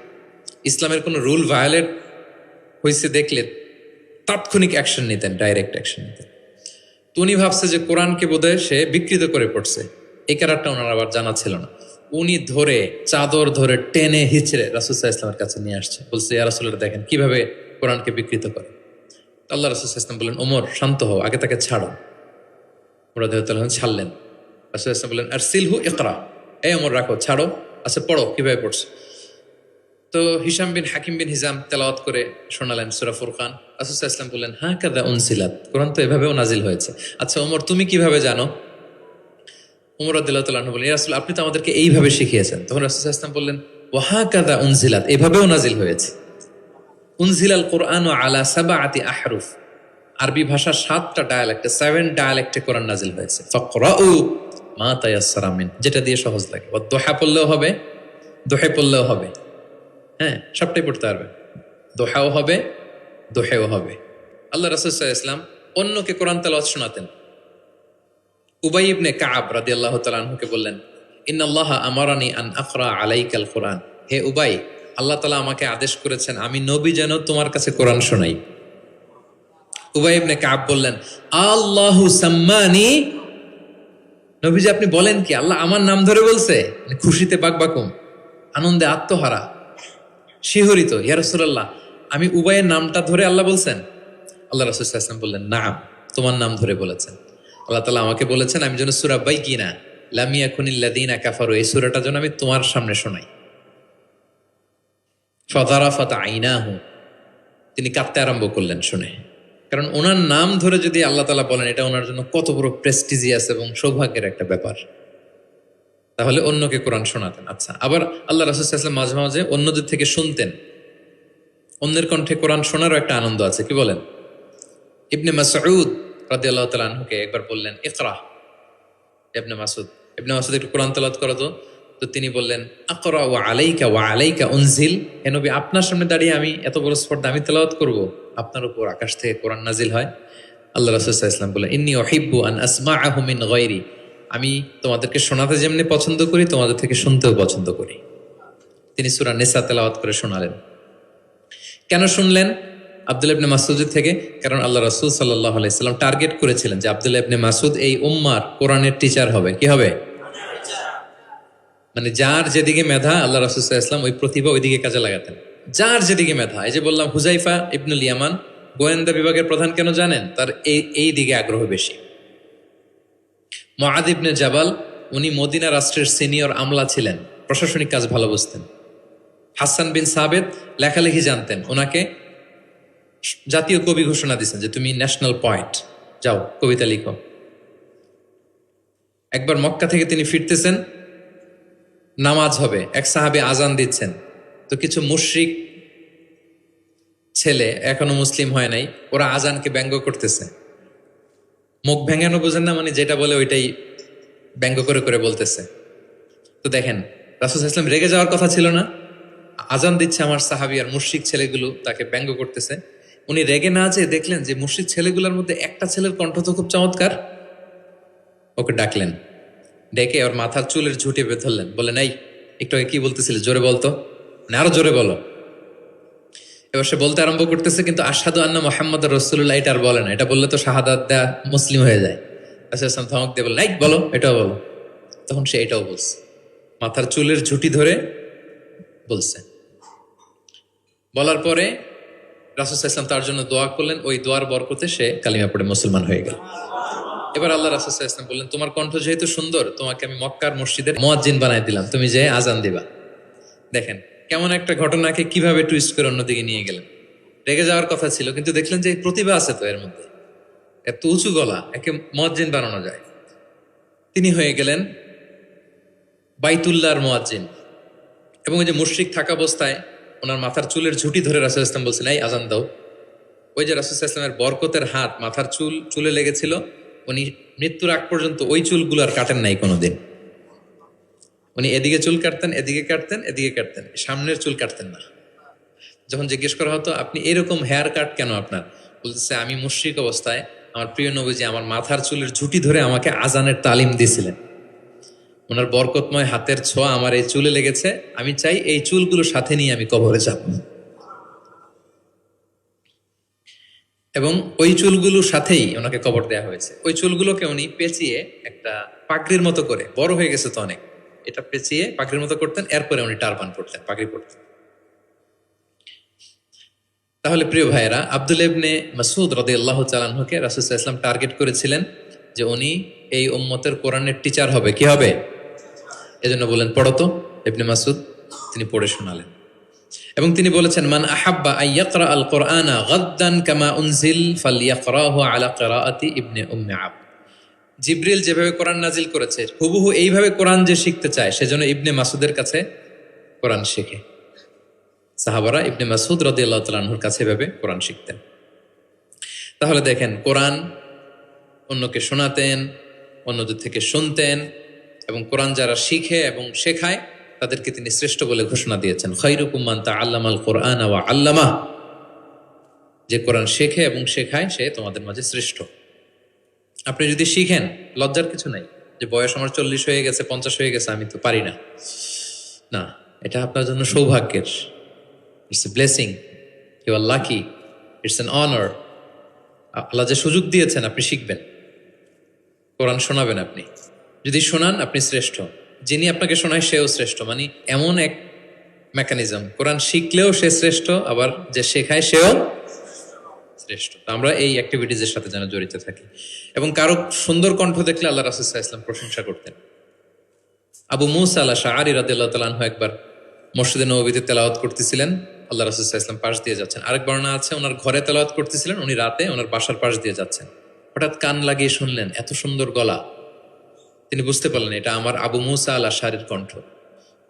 ইসলামের কোনো রুল ভায়োলেট হয়েছে দেখলে তাৎক্ষণিক অ্যাকশন নিতেন, ডাইরেক্ট অ্যাকশন নিতেন। তো উনি ভাবছে যে কোরআনকে বোধহয় সে বিকৃত করে পড়ছে, এই কেরাতটা ওনার আবার জানা ছিল না। উনি ধরে চাদর ধরে টেনে হিচড়ে রাসূল সাল্লাল্লাহু আলাইহি ওয়াসাল্লামের কাছে নিয়ে আসছে, বলছে ইয়া রাসূলুল্লাহ দেখেন কিভাবে কোরআনকে বিকৃত করে। আল্লাহ রাসূল সাল্লাল্লাহু আলাইহি ওয়াসাল্লাম বললেন ওমর শান্ত হও, আগে তাকে ছাড়ো। ওমর রাদিয়াল্লাহু তাআলা ছাড়লেন। রাসূল সাল্লাল্লাহু আলাইহি ওয়াসাল্লাম বললেন আরসিলহু ইকরা, এই ওমর রাখো, ছাড়ো, আচ্ছা পড়ো কিভাবে পড়ছে। তো হিশাম বিন হাকিম বিন হিজাম তেলাওয়াত করে শোনালেন সূরা ফুরকান। রাসূল সাল্লাল্লাহু আলাইহি ওয়াসাল্লাম বললেন হাকাযা উনসিলাত, কোরআন তো এভাবেও নাজিল হয়েছে। আচ্ছা ওমর তুমি কিভাবে জানো? ওমর রাদিয়াল্লাহু তাআলা বললেন ইয়া রাসূল আপনি তো আমাদেরকে এইভাবে শিখিয়েছেন। তখন রাসূল সাল্লাল্লাহু আলাইহি ওয়াসাল্লাম বললেন ওয়া হাকাযা উনসিলাত, এভাবেও নাজিল হয়েছে। উনজিলাল কোরআনু আলা সাবআতি আহরুফ, আরবি ভাষা 7টা ডায়ালেক্টে, 7 ডায়ালেক্টে কোরআন নাজিল হয়েছে। ফাকরাউ মা তায়াসসারা মিন, যেটা দিয়ে সহজ লাগে। ওয়া দোহা পড়লেও হবে, দোহে পড়লেও হবে, হ্যাঁ সবটাই পড়তে পারবে, দোহাও হবে দোহেও হবে। আল্লাহ রাসূল সাল্লাল্লাহু আলাইহি ওয়াসাল্লাম অন্যকে কোরআন তেলাওয়াত শোনাতেন। উবাই ইবনে কাব রাদিয়াল্লাহু তাআলা আনহুকে বললেন ইন্নাল্লাহা আমারানি আন আকরা আলাইকাল কোরআন, হে উবাই আল্লাহ তাআলা আমাকে আদেশ করেছেন আমি নবী যেন তোমার কাছে কোরআন শোনাই। উবাই ইবনে কাব বললেন আল্লাহু সাম্মানি, নবীজি আপনি বলেন কি, আল্লাহ আমার নাম ধরে বলছে? মানে খুশিতে বাকবাকুম, আনন্দে আত্মহারা, শিহরিত, ইয়া রাসূলুল্লাহ আমি উবাইয়ের নামটা ধরে আল্লাহ বলছেন? আল্লাহ রাসূল সাল্লাল্লাহু আলাইহি ওয়াসাল্লাম বললেন নাম, তোমার নাম ধরে বলেছেন। আল্লাহ তাআলা আমাকে বলেছেন আমি যেন সূরা বাইকিনা লাম ইয়াকুনিল্লাযীনা কাফারু, এই সূরাটা যেন আমি তোমার সামনে শোনাই। ফাযারাফাত আইনাহু, তিনি কাঁদতে আরম্ভ করলেন শুনে, কারণ ওনার নাম ধরে যদি আল্লাহ তাআলা বলেন এটা ওনার জন্য কত বড় প্রেস্টিজিয়াস এবং সৌভাগ্যের একটা ব্যাপার। তাহলে অন্যকে কোরআন শোনাতেন। আচ্ছা, আবার আল্লাহ রাসূল সাল্লাল্লাহু আলাইহি ওয়াসাল্লাম মাঝে মাঝে অন্যদের থেকে শুনতেন, অন্যের কণ্ঠে কোরআন শোনারও একটা আনন্দ আছে, কি বলেন? ইবনে মাসউদ রাদিয়াল্লাহু তাআলা আনহুকে একবার বললেন ইকরা, ইবনে মাসউদ একটু কোরআন তেলাওয়াত করো তো। তো তিনি বললেন আকরা ওয়া আলাইকা উনজিল, হে নবী আপনার সামনে দাঁড়িয়ে আমি এত বড় স্পর্ধা আমি তেলাওয়াত করব, আপনার উপর আকাশ থেকে কোরআন নাজিল হয়। আল্লাহ রাসূল সাল্লাল্লাহু আলাইহি ওয়াসাল্লাম বললেন ইন্নী উহিব্বু আন আসমাআহু মিন গায়রি, আমি তোমাদেরকে শোনাতে যেমনি পছন্দ করি তোমাদের থেকে শুনতেও পছন্দ করি। তিনি সূরা নিসা তেলাওয়াত করে শোনালেন। কেন শুনলেন? আব্দুল্লাহ ইবনে মাসউদের থেকে, কারণ আল্লাহ রাসূল সাল্লাল্লাহু আলাইহি সাল্লাম টার্গেট করেছিলেন যে আব্দুল্লাহ ইবনে মাসউদ এই উম্মার কোরআনের টিচার হবে। কি হবে? মানে যার যেদিকে মেধা আল্লাহ রাসূল সাল্লাল্লাহু আলাইহি ওয়াসাল্লাম ওই প্রতিভা ওইদিকে কাজে লাগাতেন। যার যেদিকে মেধা, এই যে বললাম হুযাইফা ইবনুল ইয়ামান গোয়েন্দা বিভাগের প্রধান, কেন জানেন? তার এই দিকে আগ্রহ বেশি। মুআয ইবনে জাবাল উনি মদিনা রাষ্ট্রের সিনিয়র আমলা ছিলেন, প্রশাসনিক কাজ ভালো বুঝতেন। হাসান বিন সাবেত লেখালেখি জানতেন, ওনাকে জাতীয় কবি ঘোষণা দিচ্ছেন যে তুমি ন্যাশনাল পয়েন্ট, যাও কবিতা লিখো। একবার মক্কা থেকে তিনি ফিরতেছেন, নামাজ হবে, এক সাহাবী আজান দিচ্ছেন, তো কিছু মুশরিক ছেলে এখনো মুসলিম হয় নাই, ওরা আজানকে ব্যঙ্গ করতেছে। মুখ ভেঙানো বোঝেন না, মানে যেটা বলে ওইটাই ব্যঙ্গ করে করে বলতেছে। তো দেখেন রাসূল সাল্লাল্লাহু আলাইহি ওয়াসাল্লাম রেগে যাওয়ার কথা ছিল না, আজান দিচ্ছে আমার সাহাবী আর মুশরিক ছেলেগুলো তাকে ব্যঙ্গ করতেছে। উনি রেগে না যেয়ে দেখলেন যে মুশরিক ছেলেগুলোর মধ্যে একটা ছেলের কণ্ঠ তো খুব চমৎকার, ওকে ডাকলেন, ডেকে ওর মাথার চুলের ঝুঁটি বেঁধে ধরলেন, বললেন এই একটু আগে কি বলতেছিলে, জোরে বলতো, মানে আরো জোরে বলো। এবার সে বলতে আরম্ভ করতেছে, কিন্তু আশহাদু আন্না মুহাম্মাদুর রাসূলুল্লাহ এটা আর বলে না, এটা বললে তো শাহাদাত দেয়া মুসলিম হয়ে যায়। রাসূল সাল্লাল্লাহু আলাইহি ওয়াসাল্লাম ধমক দিয়ে বললেন, এই বলো, এটাও বলো। তখন সে এটাও বলছে, মাথার চুলের ঝুঁটি ধরে বলছে। বলার পরে রাসূল সাল্লাল্লাহু আলাইহি ওয়াসাল্লাম তার জন্য দোয়া করলেন, ওই দোয়ার বরকতে সে কালিমা পড়ে মুসলমান হয়ে গেল। এবার আল্লাহ রাসূল সাল্লাল্লাহু আলাইহি ওয়াসাল্লাম বললেন, তোমার কণ্ঠ যেহেতু সুন্দর, তোমাকে আমি মক্কার মসজিদের মুয়াজ্জিন বানাই দিলাম, তুমি যে আজান দিবা। দেখেন কেমন একটা ঘটনাকে কিভাবে টুইস্ট করে অন্যদিকে নিয়ে গেলেন। রেগে যাওয়ার কথা ছিল, কিন্তু দেখলেন যে প্রতিভা আছে তো এর মধ্যে, এত উঁচু গলা, একে মুয়াজ্জিন বানানো যায়। তিনি হয়ে গেলেন বাইতুল্লাহর মুয়াজ্জিন। এবং ওই যে মুশরিক থাকা অবস্থায় ওনার মাথার চুলের ঝুঁটি ধরে রাসূল সাল্লাল্লাহু আলাইহি ওয়াসাল্লাম বলছেন, এই আজান দাও। ওই যে রাসূল সাল্লাল্লাহু আলাইহি ওয়াসাল্লামের বরকতের হাত মাথার চুলে লেগেছিল, উনি মৃত্যুর আগ পর্যন্ত ওই চুলগুলো আর কাটেন নাই কোনোদিন। উনি এদিকে চুল কাটতেন, এদিকে কাটতেন, এদিকে কাটতেন, সামনের চুল কাটতেন না। যখন জিজ্ঞেস করা হতো আপনি এরকম হেয়ার কাট কেন আপনার, বলতেছে আমি মুশরিক অবস্থায় আমার প্রিয় নবীজি আমার মাথার চুলের ঝুঁটি ধরে আমাকে আজানের তালিম দিয়েছিলেন, ওনার বরকতময় হাতের ছোঁয়া আমার এই চুলে লেগেছে, আমি চাই এই চুলগুলো সাথে নিয়ে আমি কবরে যাব। এবং ওই চুলগুলো সাথেই ওনাকে কবর দেয়া হয়েছে। ওই চুলগুলোকে উনি পেঁচিয়ে একটা পাগড়ির মতো করে, বড় হয়ে গেছে তো অনেক, এটা পেঁচিয়ে পাগড়ির মতো করতেন, এরপরে উনি টারবান পড়তেন, পাগড়ি পড়তেন। তাহলে প্রিয় ভাইয়েরা, আব্দুল্লাহ ইবনে মাসউদ রাদিয়াল্লাহু তাআলা আনহুকে রাসূল সাল্লাল্লাহু আলাইহি ওয়াসাল্লাম টার্গেট করেছিলেন যে উনি এই উম্মতের কোরআনের টিচার হবে। কি হবে? এজন্য বলেন পড়ো তো ইবনে মাসউদ, তিনি পড়ে শোনালেন। এবং তিনি বলেছেন, মান আহাব্বা আন ইয়াকরা আল কোরআনা গাদ্দান কামা উনজিল ফালইয়াকরাহু আলা কিরাআতি ইবনে উম্মি আবদ। জিবরিল যেভাবে কোরআন নাজিল করেছে হুবহু এইভাবে কোরআন যে শিখতে চায়, সেজন্য ইবনে মাসউদের কাছে কোরআন শেখে। সাহাবারা ইবনে মাসউদ রাদিয়াল্লাহু তাআলা আনহুর কাছে এভাবে কোরআন শিখতেন। তাহলে দেখেন, কোরআন অন্যকে শোনাতেন, অন্যদের থেকে শুনতেন, এবং কোরআন যারা শিখে এবং শেখায় তাদেরকে তিনি শ্রেষ্ঠ বলে ঘোষণা দিয়েছেন, খায়রুকুম মান তাআল্লামাল কুরআনা ওয়া আল্লামা। যে কোরআন শেখে এবং শেখায় সে তোমাদের মাঝে শ্রেষ্ঠ। আপনি যদি শিখেন, লজ্জার কিছু নাই যে বয়স আমার 40 হয়ে গেছে, 50 হয়ে গেছে, আমি তো পারি না। না, এটা আপনার জন্য সৌভাগ্যের, it's a blessing, you are lucky, it's an honour. আল্লাহ যে সুযোগ দিয়েছেন আপনি শিখবেন, কোরআন শোনাবেন। আপনি যদি শোনান আপনি শ্রেষ্ঠ, যিনি আপনাকে শোনায় সেও শ্রেষ্ঠ। মানে এমন এক মেকানিজম, কোরআন শিখলেও সে শ্রেষ্ঠ, আবার যে শেখায় সেও শ্রেষ্ঠ। আমরা এই অ্যাক্টিভিটিজের সাথে যেন জড়িত থাকি। এবং কারো সুন্দর কণ্ঠ দেখলে আল্লাহ রাসূল সাল্লাল্লাহু আলাইহি ওয়াসাল্লাম প্রশংসা করতেন। আবু মুসা আল-আশআরী রাদিয়াল্লাহু তাআলা আনহু একবার মসজিদে নববীতে তেলাওয়াত করতেছিলেন, আল্লাহ রাসূল সাল্লাল্লাহু আলাইহি ওয়াসাল্লাম পাশ দিয়ে যাচ্ছেন। আরেক বর্ণনা আছে ওনার ঘরে তেলাওয়াত করতেছিলেন, উনি রাতে ওনার বাসার পাশ দিয়ে যাচ্ছেন। হঠাৎ কান লাগিয়ে শুনলেন এত সুন্দর গলা, তিনি বুঝতে পারলেন এটা আমার আবু মুসা আল-আশআরীর কণ্ঠ।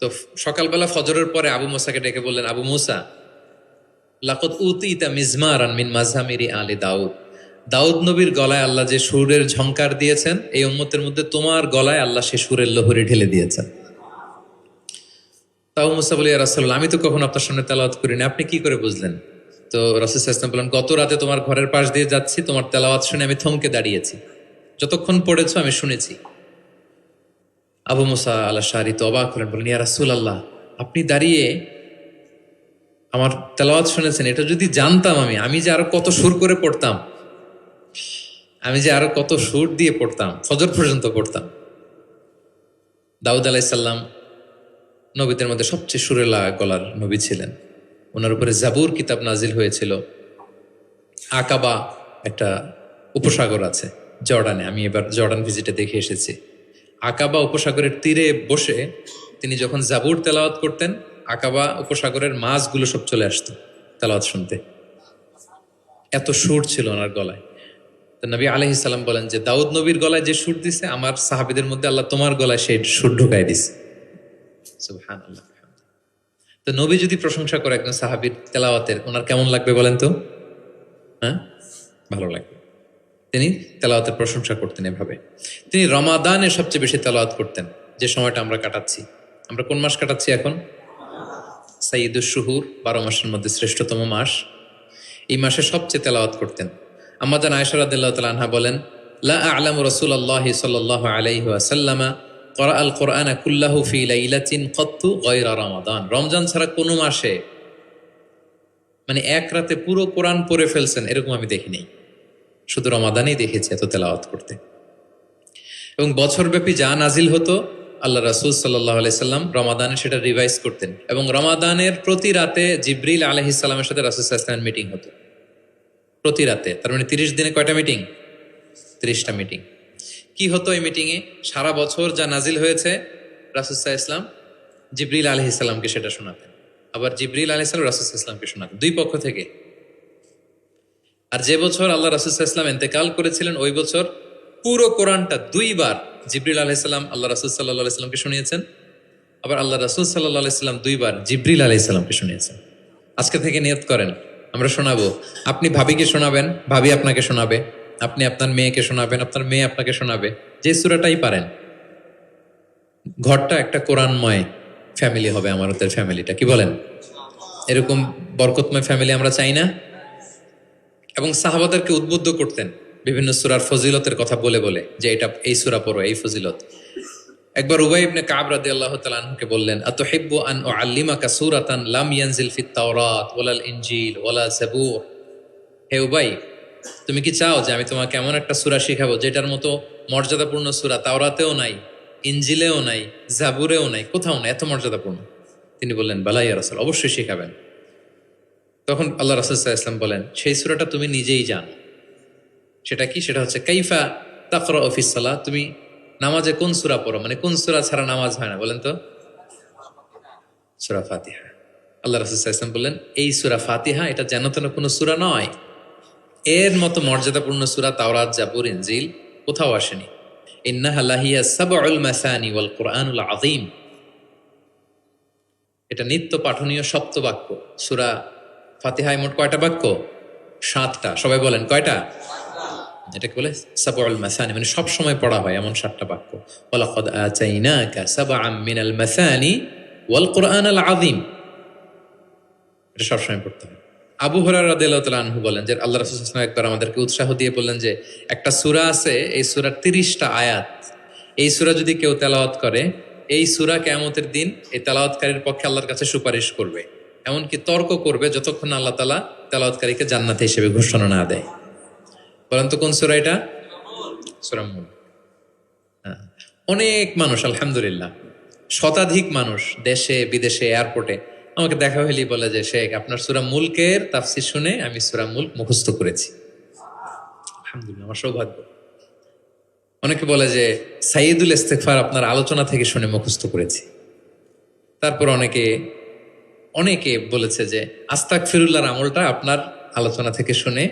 তো সকালবেলা ফজরের পরে আবু মুসাকে ডেকে বললেন, আবু মুসা, লাকাদ উতিতা মিজমারান মিন মাযহামিরি আলি দাউদ। দাউদ নবীর গলায় আল্লাহ যে সুরের ঝংকার দিয়েছেন, এই উম্মতের মধ্যে তোমার গলায় আল্লাহ সে সুরের লহরী ঢেলে দিয়েছেন। তাও মুসা বলে, ইয়া রাসূলুল্লাহ, আমি তো কখনো আপনার সামনে তেলাওয়াত করিনি, আপনি কি করে বুঝলেন? তো রাসূল সাল্লাল্লাহু আলাইহি ওয়াসাল্লাম বললেন, গত রাতে তোমার ঘরের পাশ দিয়ে যাচ্ছি, তোমার তেলাওয়াত শুনে আমি থমকে দাঁড়িয়েছি, যতক্ষণ পড়েছো আমি শুনেছি। আবু মুসা আল-আশআরী তো অবাক হলেন, বলেন, ইয়া রাসূলুল্লাহ, আপনি দাঁড়িয়ে আমার তেলাওয়াত শুনেছেন, এটা যদি জানতাম আমি যে আরো কত সুর করে পড়তাম, আমি যে আরো কত সুর দিয়ে পড়তাম, ফজর পর্যন্ত পড়তাম। দাউদ আলাইহিস সালাম নবীদের মধ্যে সবচেয়ে সুরেলা গলার নবী ছিলেন। ওনার উপরে জাবুর কিতাব নাজিল হয়েছিল। আকাবা একটা উপসাগর আছে জর্ডানে, আমি এবার জর্ডান ভিজিটে দেখে এসেছি। আকাবা উপসাগরের তীরে বসে তিনি যখন জাবুর তেলাওয়াত করতেন, আকাবা উপসাগরের মাছগুলো সব চলে আসতো তেলাওয়াত শুনতে, এত সুর ছিল ওনার গলায়। তো নবী আলাইহিস সালাম বলেন যে দাউদ নবীর গলায় যে সুর দিছে, আমার সাহাবীদের মধ্যে আল্লাহ তোমার গলায় সেই সুর ঢুকাই দিছে। সুবহানাল্লাহ। তো নবী যদি প্রশংসা করে একজন সাহাবীর তেলাওয়াতের, ওনার কেমন লাগবে বলেন তো? হ্যাঁ, ভালো লাগবে। তিনি তেলাওয়াতের প্রশংসা করতেন এভাবে। তিনি রমাদানে সবচেয়ে বেশি তেলাওয়াত করতেন, যে সময়টা আমরা কাটাচ্ছি। আমরা কোন মাস কাটাচ্ছি এখন? সাইয়্যিদুশ শুহুর, 12 মাসের মধ্যে শ্রেষ্ঠতম মাস। এই মাসে সবচেয়ে তেলাওয়াত করতেন। আম্মা জান আয়েশা রাদিয়াল্লাহু তাআলা আনহা বলেন, লা আ'লামু রাসূলুল্লাহি সাল্লাল্লাহু আলাইহি ওয়াসাল্লামা ক্বরাআল কুরআনা কুল্লাহু ফি লাইলাতিন ক্বাত্তু গায়রা রমাদান। রমজান ছাড়া কোনো মাসে মানে এক রাতে পুরো কোরআন পড়ে ফেলছেন এরকম আমি দেখিনি। শুধু রমাদানেই দেখেছি এত তেলাওয়াত করতে। এবং বছরব্যাপী যা নাজিল হতো আল্লাহ রাসূল সাল্লাল্লাহু আলাইহি সাল্লাম রমাদানে সেটা রিভাইজ করতেন। এবং রমাদানের প্রতি রাতে জিবরিল আলাইহিস সালামের সাথে রাসূল সাল্লাল্লাহু আলাইহি ওয়াসাল্লামের মিটিং হতো প্রতি রাতে। তার মানে 30 দিনে কয়টা মিটিং? 30টা মিটিং। কি হতো এই মিটিংয়ে? সারা বছর যা নাজিল হয়েছে রাসূল সাল্লাল্লাহু আলাইহি ওয়াসাল্লাম জিবরিল আলাইহিস সালামকে সেটা শোনাতেন, আবার জিবরিল আলাইহিস সালাম রাসূল সাল্লাল্লাহু আলাইহি ওয়াসাল্লামকে শোনাতেন, দুই পক্ষ থেকে। আর যে বছর আল্লাহ রাসূল সাল্লাল্লাহু আলাইহি ওয়াসাল্লাম ইন্তেকাল করেছিলেন ওই বছর পুরো কোরআনটা দুইবার জিবরিল আলাইহিস সালাম আল্লাহ রাসূল সাল্লাল্লাহু আলাইহি ওয়াসাল্লামকে শুনিয়েছেন, আবার আল্লাহ রাসূল সাল্লাল্লাহু আলাইহি ওয়াসাল্লাম দুইবার জিবরিল আলাইহিস সালামকে শুনিয়েছেন। আজকে থেকে নিয়ত করেন, আমরা শোনাবো। আপনি ভাবিকে শোনাবেন, ভাবি আপনাকে শোনাবে, আপনি আপনার মেয়েকে শোনাবেন, আপনার মেয়ে আপনাকে শোনাবে, যে সূরাটাই পারেন। ঘরটা একটা কোরআনময় ফ্যামিলি হবে আমাদের ফ্যামিলিটা, কি বলেন? এরকম বরকতময় ফ্যামিলি আমরা চাই না? এবং সাহাবাদেরকে উদ্বুদ্ধ করতেন বিভিন্ন সূরার ফজিলতের কথা বলে বলে, যে এটা এই সূরা পড়ো, এই ফজিলত। একবার উবাই ইবনে কাব রাদিয়াল্লাহু তাআলা আনহুকে বললেন, আতুহিব্বু আন উআল্লিমাকা সূরাতান লাম ইয়ানজিল ফিত তাওরাত ওয়ালাল ইনজিল ওয়ালা জাবুর। হে উবাই, তুমি কি চাও যে আমি তোমাকে এমন একটা সূরা শিখাবো যেটার মতো মর্যাদাপূর্ণ সূরা তাওরাতেও নাই, ইনজিলেও নাই, জাবুরেও নাই, কোথাও নাই, এত মর্যাদাপূর্ণ? তিনি বললেন, বালা ইয়া রাসূল, অবশ্যই শিখাবেন। তখন আল্লাহ রাসূল সাল্লাল্লাহু আলাইহি ওয়াসাল্লাম বলেন, সেই সূরাটা তুমি নিজেই জানো। সেটা কি? সেটা হচ্ছে কাইফা তাকরাউ ফিস সালাত। তুমি নামাজে কোন সূরা পড়ো, মানে কোন সূরা ছাড়া নামাজ হয় না বলেন তো? সূরা ফাতিহা। আল্লাহ রাসূল সাল্লাল্লাহু আলাইহি ওয়াসাল্লাম বললেন, এই সূরা ফাতিহা এটা যেন তেন কোনো সূরা নয়, এর মতো মর্যাদাপূর্ণ সূরা তাওরাত, জাবুর, ইনজিল কোথাও আসেনি। ইন্নাহা লাহিয়া সাবউল মাসানি ওয়াল কুরআনুল আযীম। এটা নিত্য পাঠনীয় সপ্ত বাক্য। সূরা ফাতিহায় মোট কয়টা বাক্য? 7টা। সবাই বলেন কয়টা? এটাকে বলে সাবউল মাসানি, মানে সব সময় পড়া হয় এমন 7টা বাক্য। ওয়ালাকাদ আতাইনাকা সাবআম মিনাল মাসানি ওয়াল কুরআনুল আযীম। এটা সব সময় পড়তে হয়। আবু হুরায়রা রাদিয়াল্লাহু তাআলা আনহু বলেন যে আল্লাহ রাসূল সাল্লাল্লাহু আলাইহি ওয়াসাল্লাম একবার আমাদেরকে উৎসাহ দিয়ে বললেন যে একটা সূরা আছে, এই সূরার 30টা আয়াত। এই সূরা যদি কেউ তেলাওয়াত করে, এই সূরা কিয়ামতের দিন এই তেলাওয়াতকারীর পক্ষে আল্লাহর কাছে সুপারিশ করবে, এমনকি তর্ক করবে যতক্ষণ না আল্লাহ তাআলা তেলাওয়াতকারীকে জান্নাতি হিসেবে ঘোষণা না দেয়। বলেন তো কোন সূরা এটা? সূরা মুলক। অনেক মানুষ, আলহামদুলিল্লাহ শতাধিক মানুষ দেশে বিদেশে এয়ারপোর্টে আমাকে দেখা হইলেই বলে যে শেখ, আপনার সূরা মুলকের তাফসীর শুনে আমি সূরা মুলক মুখস্থ করেছি। আলহামদুলিল্লাহ, আমার সৌভাগ্য। অনেকে বলে যে সাইয়্যিদুল ইস্তিগফার আপনার আলোচনা থেকে শুনে মুখস্থ করেছি। তারপর অনেকে বলেছে যে আস্তাগফিরুল্লাহর আমলটা আপনার আলোচনা থেকে শুনে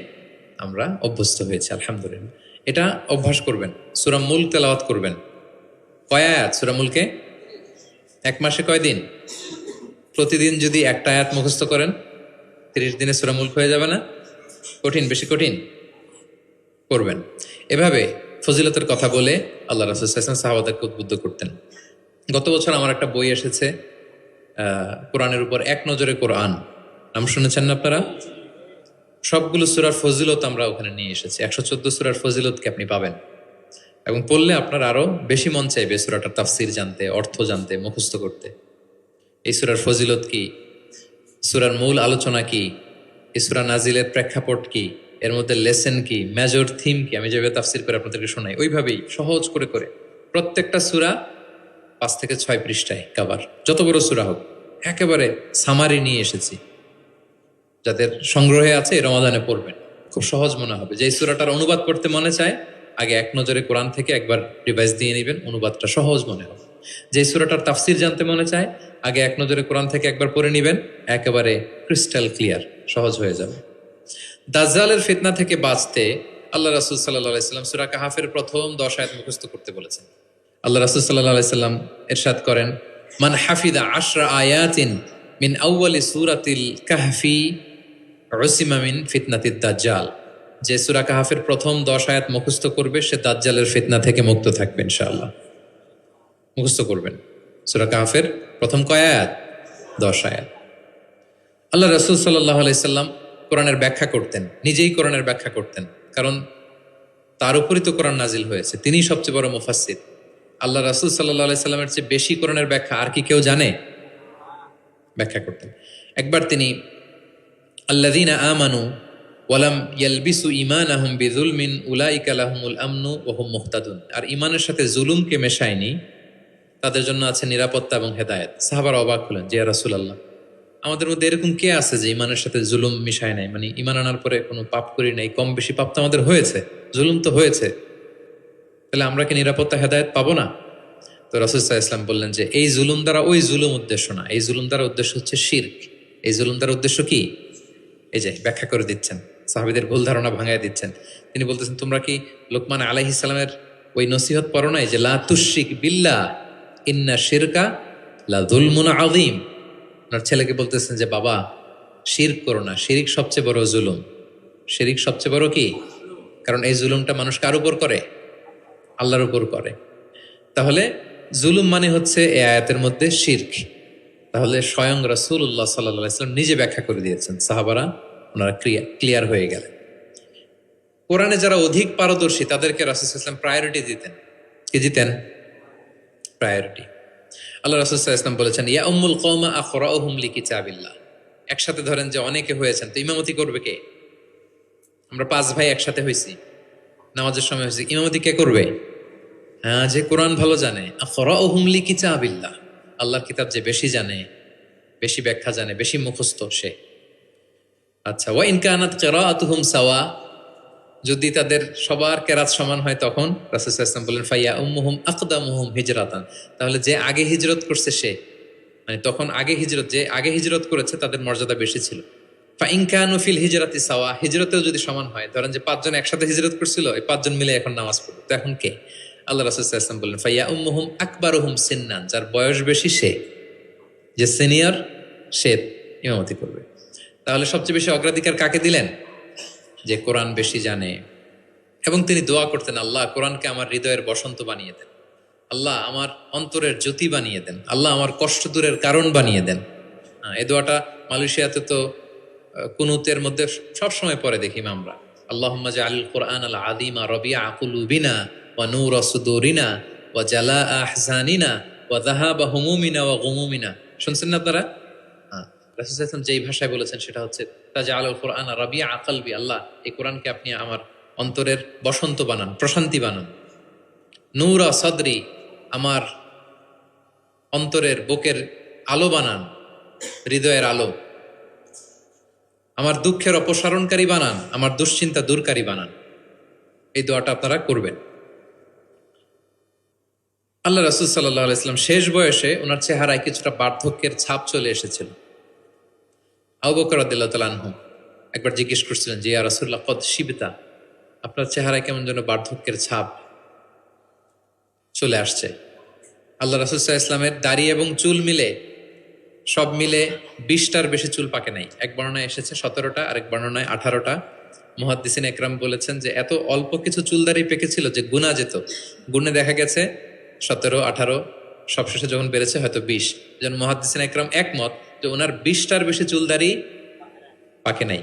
আমরা অভ্যস্ত হয়েছি। আলহামদুলিল্লাহ, এটা অভ্যাস করবেন। সূরা মুলক তেলাওয়াত করবেন। কয় আয়াত সূরা মুলকে? এক মাসে কয় দিন? প্রতিদিন যদি একটা আয়াত মুখস্থ করেন 30 দিনে সূরা মুলক হয়ে যাবে না? কঠিন? বেশি কঠিন? করবেন। এভাবে ফজিলতের কথা বলে আল্লাহ রাসূল সাল্লাল্লাহু আলাইহি ওয়াসাল্লাম সাহাবাদেরকে উদ্বুদ্ধ করতেন। গত বছর আমার একটা বই এসেছে কোরআনের উপর এক নজরে কোরআন, নাম শুনেছেন না আপনারা? সবগুলো সূরার ফজিলত আমরা ওখানে নিয়ে এসেছি। 114 সূরার ফজিলতকে আপনি পাবেন, এবং পড়লে আপনার আরো বেশি মন চাইবে সূরাটার তাফসীর জানতে, অর্থ জানতে, মুখস্থ করতে। এই সূরার ফজিলত কি, সূরার মূল আলোচনা কি, এই সূরা নাজিলের প্রেক্ষাপট কি, এর মধ্যে লেসন কি, মেজর থিম কি, আমি যেভাবে তাফসীর করে আপনাদেরকে শোনাই ওইভাবেই সহজ করে করে প্রত্যেকটা সূরা 5 থেকে 6 পৃষ্ঠায় কভার, যত বড় সূরা হোক একেবারে সামারি নিয়ে এসেছি। যাদের সংগ্রহে আছে এই রমাদানে পড়বেন, খুব সহজ মনে হবে। যে সূরাটার অনুবাদ করতে মনে চায়, আগে এক নজরে কোরআন থেকে একবার রিভাইজ দিয়ে নেবেন, অনুবাদটা সহজ মনে হবে। যে সূরাটার তাফসির জানতে মনে চায় আগে এক নজরে কোরআন থেকে একবার পড়ে নেবেন, একেবারে ক্রিস্টাল ক্লিয়ার, সহজ হয়ে যাবে। দাজ্জালের ফিতনা থেকে বাঁচতে আল্লাহ রাসূল সাল্লাল্লাহু আলাইহি সাল্লাম সূরা কাহাফের প্রথম 10 আয়াত মুখস্থ করতে বলেছেন। আল্লাহ রাসূল সাল্লাল্লাহু আলাইহি সাল্লাম ইরশাদ করেন, মান হাফিদা 10 আয়াতিন মিন আউয়ালি সূরাতিল কাহফি উসিমা মিন ফিতনাতিদ দাজ্জাল। যে সূরা কাহাফের প্রথম 10 আয়াত মুখস্থ করবে সে দাজ্জালের ফিতনা থেকে মুক্ত থাকবে ইনশাআল্লাহ। মুখস্থ করবেন সূরা কাহাফের প্রথম কয় আয়াত? 10 আয়াত। আল্লাহ রাসূল সাল্লাল্লাহু আলাইহি সাল্লাম কোরআনের ব্যাখ্যা করতেন, নিজেই কোরআনের ব্যাখ্যা করতেন, কারণ তার উপরই তো কোরআন নাজিল হয়েছে, তিনিই সবচেয়ে বড় মুফাসসির। আল্লাহ রাসূল সাল্লাল্লাহু আলাইহি সাল্লামের চেয়ে বেশি কোরআনের ব্যাখ্যা আর কি কেউ জানে? ব্যাখ্যা করতেন। একবার তিনি আল্লাযীনা আমানু ওয়ালাম ইয়ালবিসু ঈমানাহুম বিযুলমিন উলাইকা লাহুমুল আমনু ওয়া হুম মুহতাদুন। আর ঈমানের সাথে জুলুমকে মেশায়নি, তাদের জন্য আছে নিরাপত্তা এবং হেদায়েত। সাহাবারা অবাক হলেন যে ইয়া রাসূলুল্লাহ, আমাদের মধ্যে এরকম কে আছে যে ঈমানের সাথে জুলুম মিশায় নাই, মানে ঈমান আনার পরে কোনো পাপ করি নাই, কম বেশি পাপ তো আমাদের হয়েছে, জুলুম তো হয়েছে, তাহলে আমরা কি নিরাপত্তা হেদায়েত পাবো না? তো রাসূল সাল্লাল্লাহু আলাইহি ওয়াসাল্লাম বললেন যে এই জুলুম দ্বারা ওই জুলুম উদ্দেশ্য না, এই জুলুম দ্বারা উদ্দেশ্য হচ্ছে শিরক। এই জুলুম দ্বারা উদ্দেশ্য কি? এই যে ব্যাখ্যা করে দিচ্ছেন, সাহাবীদের ভুল ধারণা ভাঙায় দিচ্ছেন। তিনি বলতেছেন, তোমরা কি লোকমান আলাইহিস সালামের ওই নসিহত পড়ো নাই যে লা তুশরিক বিল্লাহ ইন্না শিরকা লা যুলমুন আযীম? ওনার ছেলেকে বলতেছেন যে বাবা শিরক করো না, শিরিক সবচেয়ে বড় জুলুম। শিরিক সবচেয়ে বড় কি? কারণ এই জুলুমটা মানুষ কার উপর করে? আল্লাহর উপর করে। তাহলে জুলুম মানে হচ্ছে এই আয়াতের মধ্যে শিরক। তাহলে স্বয়ং রাসূলুল্লাহ সাল্লাল্লাহু আলাইহি ওয়াসাল্লাম নিজে ব্যাখ্যা করে দিয়েছেন, সাহাবারা ওনারা ক্লিয়ার হয়ে গেলেন। কোরআনে যারা অধিক পারদর্শী তাদেরকে রাসূল সাল্লাল্লাহু আলাইহি ওয়াসাল্লাম প্রায়োরিটি দিতেন। কি দিতেন? প্রায়োরিটি। আল্লাহ রাসূল সাল্লাল্লাহু আলাইহি ওয়াসাল্লাম বলেছেন, ইয়া উম্মুল কওমা আকরাউহুম লিকিতাবিল্লাহ। একসাথে ধরেন যে অনেকে হয়েছেন, তো ইমামতি করবে কে? আমরা 5 ভাই একসাথে হইছি, নামাজের সময় হয়েছে, ইমামতি কে করবে? হ্যাঁ, যে কোরআন ভালো জানে। আকরাউহুম লিকিতাবিল্লাহ, আল্লাহর কিতাব যে বেশি জানে, বেশি ব্যাখ্যা জানে, বেশি মুখস্থ সে। আচ্ছা, ওয়া ইন কানাত কিরাআতুহুম সাওয়া, যদি তাদের সবার কেরাত সমান হয় তখন রাসূল সাল্লাল্লাহু আলাইহি ওয়াসাল্লাম বলেন ফাইয়া উম্মুহুম আকদামুহুম হিজরাতান, তাহলে যে আগে হিজরত করছে সে, মানে তখন আগে হিজরত, যে আগে হিজরত করেছে তাদের মর্যাদা বেশি ছিল। ফা ইন কানু ফিল হিজরাতি সাওয়া, হিজরতেও যদি সমান হয়, ধরেন যে 5 জন একসাথে হিজরত করছিল, এই 5 জন মিলে এখন নামাজ পড়বে, তো এখন কে? আল্লাহ রাসূল সাল্লাল্লাহু আলাইহি ওয়াসাল্লাম বললেন ফাইয়া উম্মুহুম আকবারুহুম সিন্নান, যার বয়স বেশি সে, যে সিনিয়র সে ইমামতি করবে। তাহলে সবচেয়ে বেশি অগ্রাধিকার কাকে দিলেন? যে কোরআন বেশি জানে। এবং তিনি দোয়া করতেন, আল্লাহ কোরআনকে আমার হৃদয়ের বসন্ত বানিয়ে দেন, আল্লাহ আমার অন্তরের জ্যোতি বানিয়ে দেন, আল্লাহ আমার কষ্ট দূরের কারণ বানিয়ে দেন। এই দোয়াটা মালয়েশিয়াতে তো কুনুতের মধ্যে সবসময় পরে দেখি আমরা, আল্লাহুম্মা জাআলিল কোরআন আল আযীমা রাবিআ কুলুবিনা ওয়া নূরা সুদুরিনা ওয়া জালাআ আহজানিনা ওয়া যাহাবা হুমুমিনা ওয়া গুমুমিনা। শুনছেন না আপনারা? রাসূল সাল্লাল্লাহু আলাইহি ওয়াসাল্লাম যেই ভাষায় বলেছেন সেটা হচ্ছে তাজআলুল কোরআন রাবিআ কলবি, আল্লাহ এই কোরআনকে আপনি আমার অন্তরের বসন্ত বানান, প্রশান্তি বানান। নূরা সদরি, আমার অন্তরের বুকের আলো বানান, হৃদয়ের আলো। আমার দুঃখের অপসারণকারী বানান, আমার দুশ্চিন্তা দূরকারী বানান। এই দোয়াটা আপনারা করবেন। আল্লাহ রাসূল সাল্লাল্লাহু আলাইহি ওয়াসাল্লাম শেষ বয়সে ওনার চেহারায় কিছুটা বার্ধক্যের ছাপ চলে এসেছিল। আবু বকর রাদিয়াল্লাহু তাআলা আনহু একবার জিজ্ঞেস করছিলেন যে ইয়া রাসূলুল্লাহ কদ শিবতা, আপনার চেহারায় কেমন যেন বার্ধক্যের ছাপ চলে আসছে। আল্লাহ রাসূল সাল্লাল্লাহু আলাইহি ওয়াসাল্লামের দাড়ি এবং চুল মিলে, সব মিলে 20টার বেশি চুল পাকে নাই। এক বর্ণনায় এসেছে 17টা, আরেক বর্ণনায় 18টা। মুহাদ্দিসিন একরাম বলেছেন যে এত অল্প কিছু চুলদারি পেকেছিল যে গুনা যেত, গুণে দেখা গেছে 17, 18, সবশেষে যখন বেড়েছে হয়তো 20। যেন মুহাদ্দিসিন একরাম একমত যে ওনার 20টার বেশি চুলদারি পাকে নাই।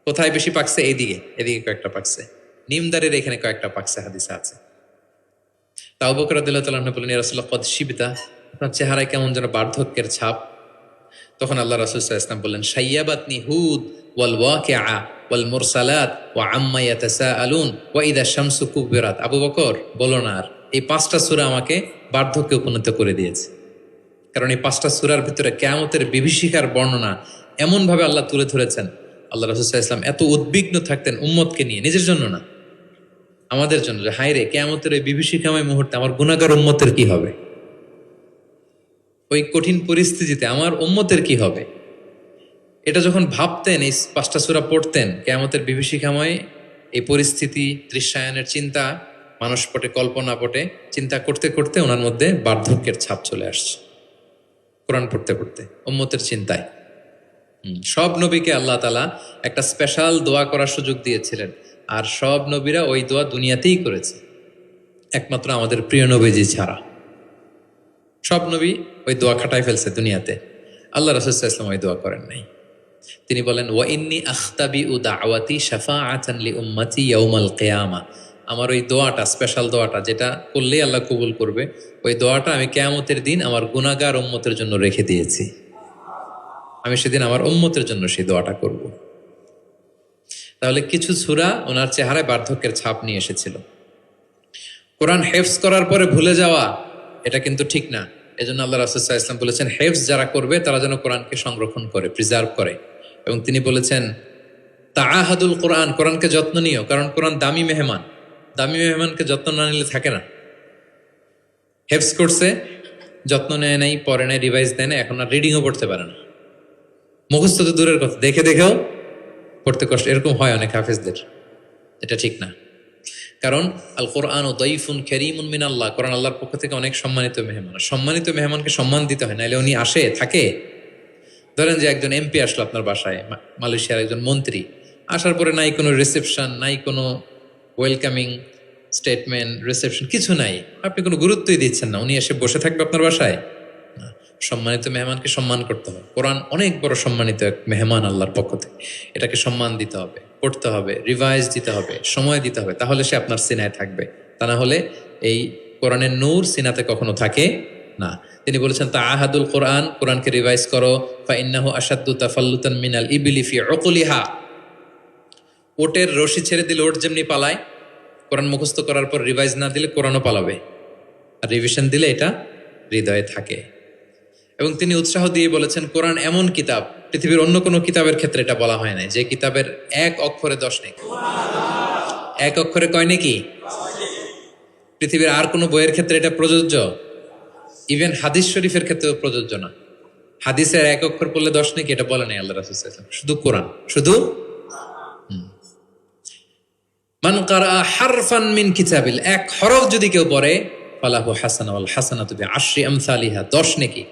কোথায় বেশি পাকছে? এইদিকে, এদিকে কয়েকটা পাকছে, নিমদারের এখানে কয়েকটা পাকছে, হাদিসে আছে। আবু বকর রাদিয়াল্লাহু তাআলা আনহু বললেন ইয়া রাসূলুল্লাহ কদ শিবতা, আপনার চেহারায় কেমন যেন বার্ধক্যের ছাপ। তখন আল্লাহ রাসূল সাল্লাল্লাহু আলাইহি ওয়াসাল্লাম বললেন শাইয়াবাতনি হুদ ওয়াল ওয়াকিআ ওয়াল মুরসালাত ওয়া আম্মা ইয়াতাসাআলুন ওয়া ইযা শামসু কুবিরাত। আবু বকর বলো না আর, এই 5টা সূরা আমাকে বার্ধক্যে উপনীত করে দিয়েছে। কারণ এই 5টা সূরার ভিতরে কিয়ামতের বিভীষিকার বর্ণনা এমন ভাবে আল্লাহ তুলে ধরেছেন। আল্লাহ রাসূল সাল্লাল্লাহু আলাইহি ওয়াসাল্লাম এত উদ্বিগ্ন থাকতেন উম্মতকে নিয়ে, নিজের জন্য না, আমাদের জন্য, যে হায় রে কিয়ামতের এই বিভীষিকাময় মুহূর্তে আমার গুনাহগার উম্মতের কি হবে। ওই কঠিন পরিস্থিতিতে আমার উম্মতের কি হবে, এটা যখন ভাবতেন, এই 5টা সূরা পড়তেন, কিয়ামতের বিভীষিকাময় এই পরিস্থিতি দৃশ্যায়নের চিন্তা মানুষ পটে, কল্পনা পটে চিন্তা করতে করতে ওনার মধ্যে বার্ধক্যের ছাপ চলে আসছে কোরআন পড়তে পড়তে, উম্মতের চিন্তায়। সব নবীকে আল্লাহ তাআলা একটা স্পেশাল দোয়া করার সুযোগ দিয়েছিলেন, আর সব নবীরা ওই দোয়া দুনিয়াতেই করেছে, একমাত্র আমাদের প্রিয় নবীজি ছাড়া। সব নবী ওই দোয়া খাটায় ফেলছে দুনিয়াতে, আল্লাহ রাসূল সাল্লাল্লাহু আলাইহি ওয়াসাল্লাম ওই দোয়া করেন নাই। তিনি বলেন, ওয়া ইন্নী আখতাবিউ দাওয়াতি শাফাআতান লি উম্মতি ইয়াউমাল কিয়ামা। আমার ওই দোয়াটা, স্পেশাল দোয়াটা, যেটা করলেই আল্লাহ কবুল করবে, ওই দোয়াটা আমি কিয়ামতের দিন আমার গুনাহগার উম্মতের জন্য রেখে দিয়েছি। আমি সেদিন আমার উম্মতের জন্য সেই দোয়াটা করব। তাহলে কিছু সূরা ওনার চেহারায় বার্ধক্যের ছাপ নিয়ে এসেছিল। কোরআন হেফজ করার পরে ভুলে যাওয়া, এটা কিন্তু ঠিক না। এজন্য আল্লাহ রাসূল সাল্লাল্লাহু আলাইহি ওয়াসাল্লাম বলেছেন, হেফজ যারা করবে তারা যেন কোরআনকে সংরক্ষণ করে, প্রিজার্ভ করে। এবং তিনি বলেছেন, তাআহাদুল কোরআন, কোরআনকে যত্ন নিও, কারণ কোরআন দামি মেহমান, দামি মেহমানকে যত্ন না নিলে থাকে না। হেফজ করছে, যত্ন নেয় নাই, পড়ে নাই, রিভাইজ দেয় না, এখন আর রিডিংও পড়তে পারে না। মুখস্থ তো দূরের কথা, দেখে দেখেও পড়তে কষ্ট, এরকম হয় অনেক হাফেজদের। এটা ঠিক না, কারণ আল কোরআন ও দাইফুন কারীমুন মিনাল্লাহ, কোরআন আল্লাহর পক্ষ থেকে অনেক সম্মানিত মেহমান। সম্মানিত মেহমানকে সম্মান দিতে হয়, নাহলে উনি আসে থাকে। ধরেন যে একজন এমপি আসলো আপনার বাসায়, মালয়েশিয়ার একজন মন্ত্রী, আসার পরে নাই কোনো রিসেপশন, নাই কোনো ওয়েলকামিং স্টেটমেন্ট, রিসেপশন কিছু নাই, আপনি কোনো গুরুত্বই দিচ্ছেন না, উনি এসে বসে থাকবে আপনার বাসায়? না, সম্মানিত মেহমানকে সম্মান করতে হবে। কোরআন অনেক বড় সম্মানিত এক মেহমান আল্লাহর পক্ষ থেকে, এটাকে সম্মান দিতে হবে, পড়তে হবে, রিভাইজ দিতে হবে, সময় দিতে হবে, তাহলে সে আপনার সিনায় থাকবে। তা না হলে এই কোরআনের নূর সিনাতে কখনো থাকে না। তিনি বলেছেন, তাআহাদুল কোরআন, কোরআনকে রিভাইজ করো, ফাইন্নাহু আশাদ্দু তাফাল্লুতান মিনাল ইবলি ফি উকুলিহা। ওটের রশি ছেড়ে দিলে ওট যেমনি পালায়, কোরআন মুখস্থ করার পর রিভাইজ না দিলে কোরআনও পালাবে, আর রিভিশন দিলে এটা হৃদয়ে থাকে। এবং তিনি উৎসাহ দিয়ে বলেছেন, কোরআন এমন কিতাব, পৃথিবীর অন্য কোনো কিতাবের ক্ষেত্রে এটা বলা হয় না, যে কিতাবের এক অক্ষরে 10 নেকি। এক অক্ষরে কয় নেকি? পৃথিবীর আর কোনো বইয়ের ক্ষেত্রে এটা প্রযোজ্য? ইভেন হাদিস শরীফের ক্ষেত্রেও প্রযোজ্য না। হাদিসের এক অক্ষর পড়লে 10 নেকি, এটা বলে নাই আল্লাহ রাসূল সাল্লাল্লাহু আলাইহি ওয়াসাল্লাম, শুধু কোরআন। শুধু মান কারা হারফান মিন কিতাবিল, এক হরফ যদি কেউ পড়ে, ফালাহু হাসানা ওয়াল হাসানাতু বিআশরি আমসালিহা, 10 নেকি।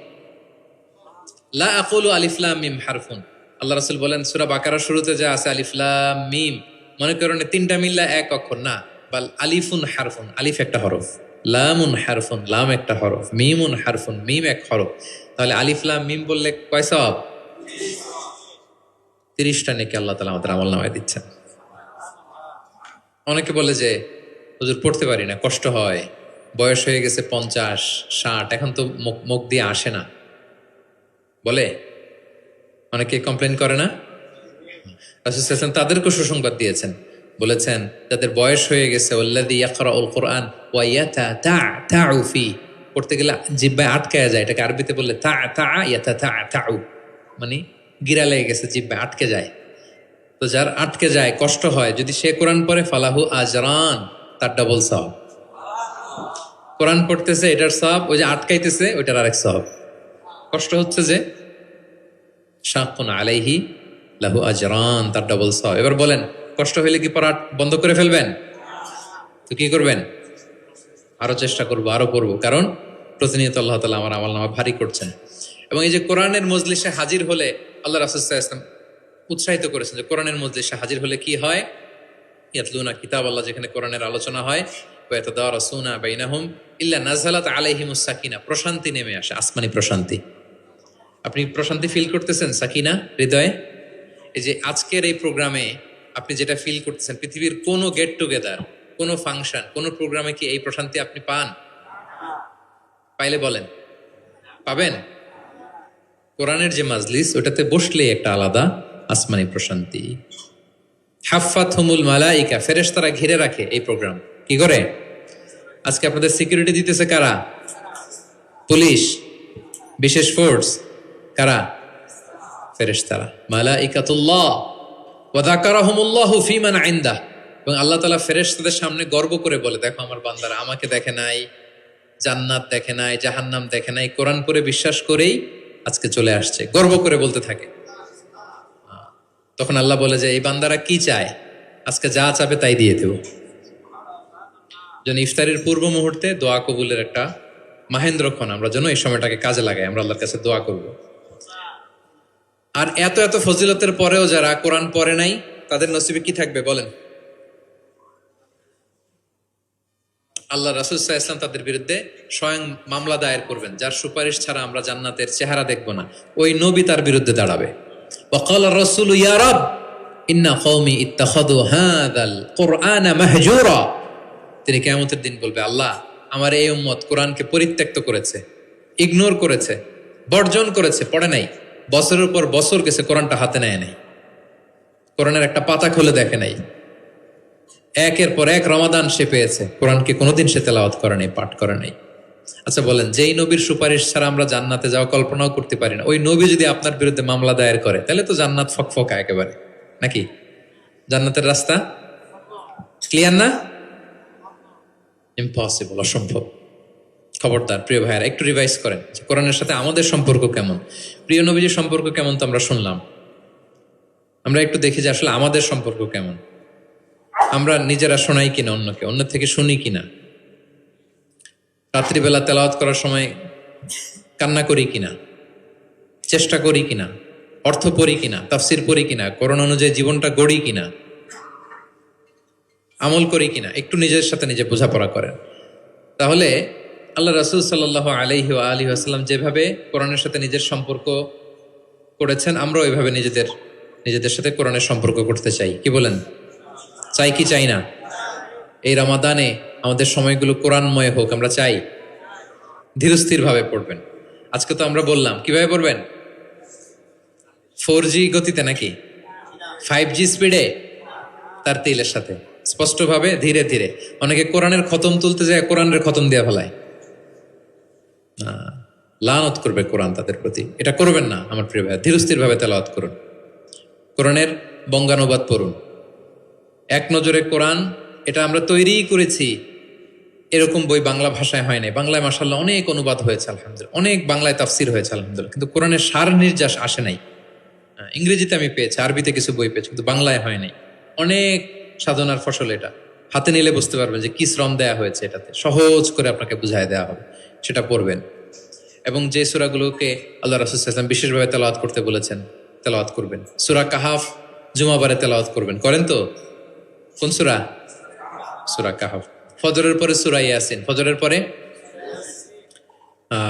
লা আকুলু আলিফ লাম মিম হারফুন, আল্লাহ রাসূল বলেন সূরা বাকারার শুরুতে যা আছে আলিফ লাম মিম, মনে করেন তিনটা মিললা এক অক্ষর না, বাল আলিফুন হারফুন, আলিফ একটা হরফ, লামুন হারফুন, লাম একটা হরফ, মিমুন হারফুন, মিম এক হরফ। তাহলে আলিফ লাম মিম বললে কয় সওয়াব? 30টা নেকি আল্লাহ তাআলা আমাদের আমলনামায় দিচ্ছেন। অনেকে বলে যে হুজুর পড়তে পারি না, কষ্ট হয়, বয়স হয়ে গেছে 50, 60, এখন তো মুখ দিয়ে আসে না, বলে অনেকে কমপ্লেন করে না। রাসূল সাল্লাল্লাহু আলাইহি ওয়াসাল্লাম তাদেরকে সুসংবাদ দিয়েছেন, বলেছেন যাদের বয়স হয়ে গেছে, ওয়াল্লাযী ইয়াকরাউল কোরআন ওয়া ইয়াতাতাউ ফি, পড়তে গেলে জিহ্বায় আটকায়া যায়, এটাকে আরবিতে বললে ইয়াতাতাউ, মানে গিরা লেগে গেছে, জিহ্বায় আটকে যায়। তো যার আটকে যায়, কষ্ট হয়, যদি সে কোরআন পড়ে, ফালাহু আজরান, তার ডাবল সওয়াব। কোরআন পড়তেছে এটার সওয়াব, ওই যে আটকাইতেছে ওইটার আরেক সওয়াব। কষ্ট হচ্ছে যে, শাকুন আলাইহি লাহু আজরান, তার ডাবল সওয়াব। এবার বলেন, কষ্ট হইলে কি পড়া বন্ধ করে ফেলবেন? তো কি করবেন? আরো চেষ্টা করবো, আরো পড়বো, কারণ প্রতিনিয়ত আল্লাহ তাআলা আমার আমলনামা ভারী করছেন। এবং এই যে কোরআনের মজলিসে হাজির হলে, আল্লাহ রাসূল সাল্লাল্লাহু আলাইহি ওয়াসাল্লাম উৎসাহিত করেছেন যে কোরআনের মজলিসে হাজির হলে কি হয়, ইয়াতলুনা কিতাব আল্লাহ, যেখানে কোরআনের আলোচনা হয়, ওয়া ইয়াতাদারাসুনা বাইনাহুম ইল্লা নাযালাত আলাইহিমুস সাকিনা, প্রশান্তি নেমে আসে, আসমানি প্রশান্তি। আপনি প্রশান্তি ফিল করতেছেন সাকিনা হৃদয়ে? এই যে আজকের এই প্রোগ্রামে আপনি যেটা ফিল করতেছেন, পৃথিবীর কোনো গেট টুগেদার, কোনো ফাংশন, কোনো প্রোগ্রামে কি এই প্রশান্তি আপনি পান? পাইলে বলেন, পাবেন? কোরআনের যে মাজলিস, ওটাতে বসলে একটা আলাদা আসমানি প্রশান্তি। হাফাতহুমুল মালাইকা, ফেরেশতারা ঘিরে রাখে এই প্রোগ্রাম। কি করে? আজকে আপনাদের সিকিউরিটি দিতেছে কারা? পুলিশ, বিশেষ ফোর্স, কারা? ফেরেশতারা, মালাইকাতুল্লাহ। ওয়া যাকারাহুমুল্লাহু ফীমান ইনদাহ, এবং আল্লাহ তাআলা ফেরেশতাদের সামনে গর্ব করে বলে, দেখো আমার বান্দারা আমাকে দেখে নাই, জান্নাত দেখে নাই, জাহান্নাম দেখে নাই, কোরআন পড়ে বিশ্বাস করেই আজকে চলে আসছে, গর্ব করে বলতে থাকে। তখন আল্লাহ বলে যে এই বান্দারা কি চায়, আজকে যা চাবে তাই দিয়ে দেব। যেন ইফতারের পূর্ব মুহূর্তে দোয়া কবুলের একটা মাহেন্দ্রক্ষণ, আমরা যেন এই সময়টাকে কাজে লাগাই, আমরা আল্লাহর কাছে দোয়া করব। আর এত এত ফজিলতের পরেও যারা কোরআন পড়ে নাই তাদের নসিবে কি থাকবে বলেন? আল্লাহ রাসূল সাল্লাল্লাহু আলাইহি ওয়াসাল্লাম তাদের বিরুদ্ধে স্বয়ং মামলা দায়ের করবেন, যার সুপারিশ ছাড়া আমরা জান্নাতের চেহারা দেখব না। ওই নবী তার বিরুদ্ধে দাঁড়াবে। ওয়াকালা রাসূলু ইয়া রাব ইন্না কওমি ইত্তাখাযু হাযাল কুরআনা মাহজুরা। তিনি কিয়ামতের দিন বলবে, আল্লাহ আমার এই উম্মত কোরআনকে পরিত্যক্ত করেছে, ইগনোর করেছে, বর্জন করেছে, পড়ে নাই। বছরের পর বছর গেছে, কোরআনটা হাতে নেয় নাই, কোরআনের একটা পাতা খুলে দেখে নাই। একের পর এক রমাদান সে পেয়েছে, কোরআনকে কোনোদিন সে তেলাওয়াত করে নাই, পাঠ করে নাই। আচ্ছা বলেন, যেই নবীর সুপারিশ ছাড়া আমরা জান্নাতে যাওয়া কল্পনাও করতে পারি না, ওই নবী যদি আপনার বিরুদ্ধে মামলা দায়ের করে, তাহলে তো জান্নাত ফকফকা একেবারে, নাকি? জান্নাতের রাস্তা ক্লিয়ার না? ইম্পসিবল, অসম্ভব। খবরদার প্রিয় ভাইয়ারা, একটু রিভাইজ করেন কোরআনের সাথে আমাদের সম্পর্ক কেমন, প্রিয় নবীজির সম্পর্ক কেমন তো আমরা শুনলাম। আমরা একটু দেখি যে আসলে আমাদের সম্পর্ক কেমন, আমরা নিজেরা শোনাই কিনা অন্যকে, অন্য থেকে শুনি কিনা, রাত্রিবেলা তেলাওয়াত করার সময় কান্না করি কিনা, চেষ্টা করি কিনা, অর্থ পড়ি কিনা, তাফসির পড়ি কিনা, কোরআন অনুযায়ী জীবনটা গড়ি কিনা, আমল করি কিনা, একটু নিজের সাথে নিজে বোঝাপড়া করেন। তাহলে আল্লাহ রাসূল সাল্লাল্লাহু আলাইহি ওয়া আলিহি ওয়াসাল্লাম যেভাবে কোরআনের সাথে নিজের সম্পর্ক করেছেন, আমরাও এইভাবে নিজেদের সাথে কোরআনের সম্পর্ক করতে চাই। কি বলেন? চাই কি চাই না? এই রমাদানে আমাদের সময়গুলো কোরআনময় হোক, আমরা চাই। ধীরস্থির ভাবে পড়বেন। আজকে তো আমরা বললাম কিভাবে পড়বেন, 4G গতিতে নাকি 5G স্পিডে, তার তিলের সাথে স্পষ্টভাবে ধীরে ধীরে। অনেকে কোরআনের খতম তুলতে যায়, কোরআনের খতম দেওয়া ফেলায়, লানত করবে কোরআন তাদের প্রতি। এটা করবেন না আমার প্রিয় ভাই, ধীরস্থির ভাবে তেলাওয়াত করুন, কোরআনের বঙ্গানুবাদ পড়ুন। এক নজরে কোরআন, এটা আমরা তৈরিই করেছি, এরকম বই বাংলা ভাষায় হয় নাই। বাংলায় মাশাআল্লাহ অনেক অনুবাদ হয়েছে আলহামদুলিল্লাহ, অনেক বাংলায় তাফসির হয়েছে আলহামদুলিল্লাহ, কিন্তু কোরআনের সার নির্যাস আসে নাই। ইংরেজিতে আমি পেয়েছি, আরবিতে কিছু বই পেয়েছি, কিন্তু বাংলায় হয় নাই। অনেক সাধনার ফসল এটা, হাতে নিলে বুঝতে পারবেন যে কি শ্রম দেয়া হয়েছে এটাতে, সহজ করে আপনাকে বুঝায় দেওয়া হবে, সেটা পড়বেন। এবং যে সূরাগুলোকে আল্লাহ রাসূল সাল্লাল্লাহু আলাইহি ওয়াসাল্লাম বিশেষভাবে তেলাওয়াত করতে বলেছেন, তেলাওয়াত করবেন। সূরা কাহাফ জুমাবারে তেলাওয়াত করবেন, করেন তো? কোন সূরা? সূরা কাহাফ। ফজরের পরে সূরা ইয়াসিন, ফজরের পরে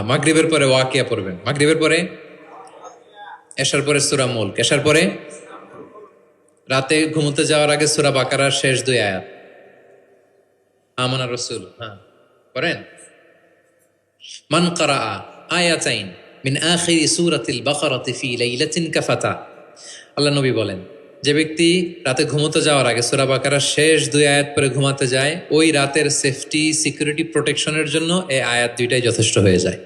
মাগরিবের পরে ওয়াকিয়া পড়বেন, মাগরিবের পরে এশার পরে সূরা মুলক, এশার পরে রাতে ঘুমোতে যাওয়ার আগে সূরা বাকারার শেষ 2 আয়াত, আমানা রাসূল, করেন। মান ক্বারাআ আয়াতাইন মিন আখিরি সূরাতিল বাকারাতি ফি লাইলাতিন কাফাতা। আল্লাহ নবী বলেন, যে ব্যক্তি রাতে ঘুমোতে যাওয়ার আগে সূরা বাকারার শেষ 2 আয়াত পরে ঘুমাতে যায়, ওই রাতের সেফটি, সিকিউরিটি, প্রোটেকশনের জন্য এই আয়াত 2টাই যথেষ্ট হয়ে যায়।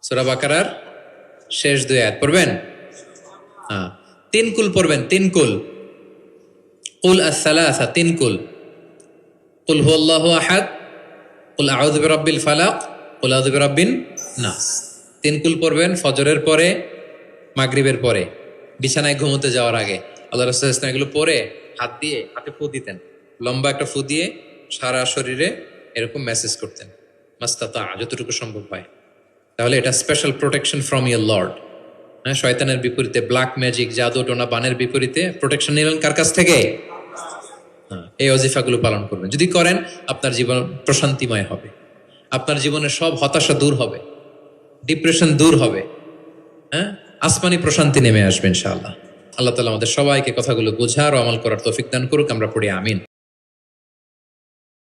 সূরা বাকারার শেষ 2 আয়াত পড়বেন। 3 কুল পড়বেন, 3 কুল, কুল আস-সালাসা, 3 কুল, কুল হুয়াল্লাহু আহাদ, কুল আউযু বিরাব্বিল ফালাক, কুল আউযু বিরাব্বিন নাস। 3 কুল পড়বেন ফজরের পরে, মাগরিবের পরে, বিছানায় ঘুমোতে যাওয়ার আগে। আল্লাহ রাসূল সাল্লাল্লাহু আলাইহি ওয়াসাল্লাম এগুলো পরে হাতে ফু দিতেন, লম্বা একটা ফু দিয়ে সারা শরীরে এরকম মেসেজ করতেন, মাস্তাতা, যতটুকু সম্ভব হয়। তাহলে এটা special protection from your Lord. হ্যাঁ, শয়তানের বিপরীতে, ব্ল্যাক ম্যাজিক, জাদু টোনা বানের বিপরীতে প্রোটেকশন নিলেন কার কাছ থেকে? এই ওজিফাগুলো পালন করবেন। যদি করেন, আপনার জীবন প্রশান্তিময় হবে, আপনার জীবনের সব হতাশা দূর হবে, ডিপ্রেশন দূর হবে, হ্যাঁ, আসমানি প্রশান্তি নেমে আসবে ইনশাআল্লাহ। আল্লাহ তাআলা আমাদের সবাইকে কথাগুলো বোঝার ও আমল করার তৌফিক দান করুক। আমরা পড়ি আমিন।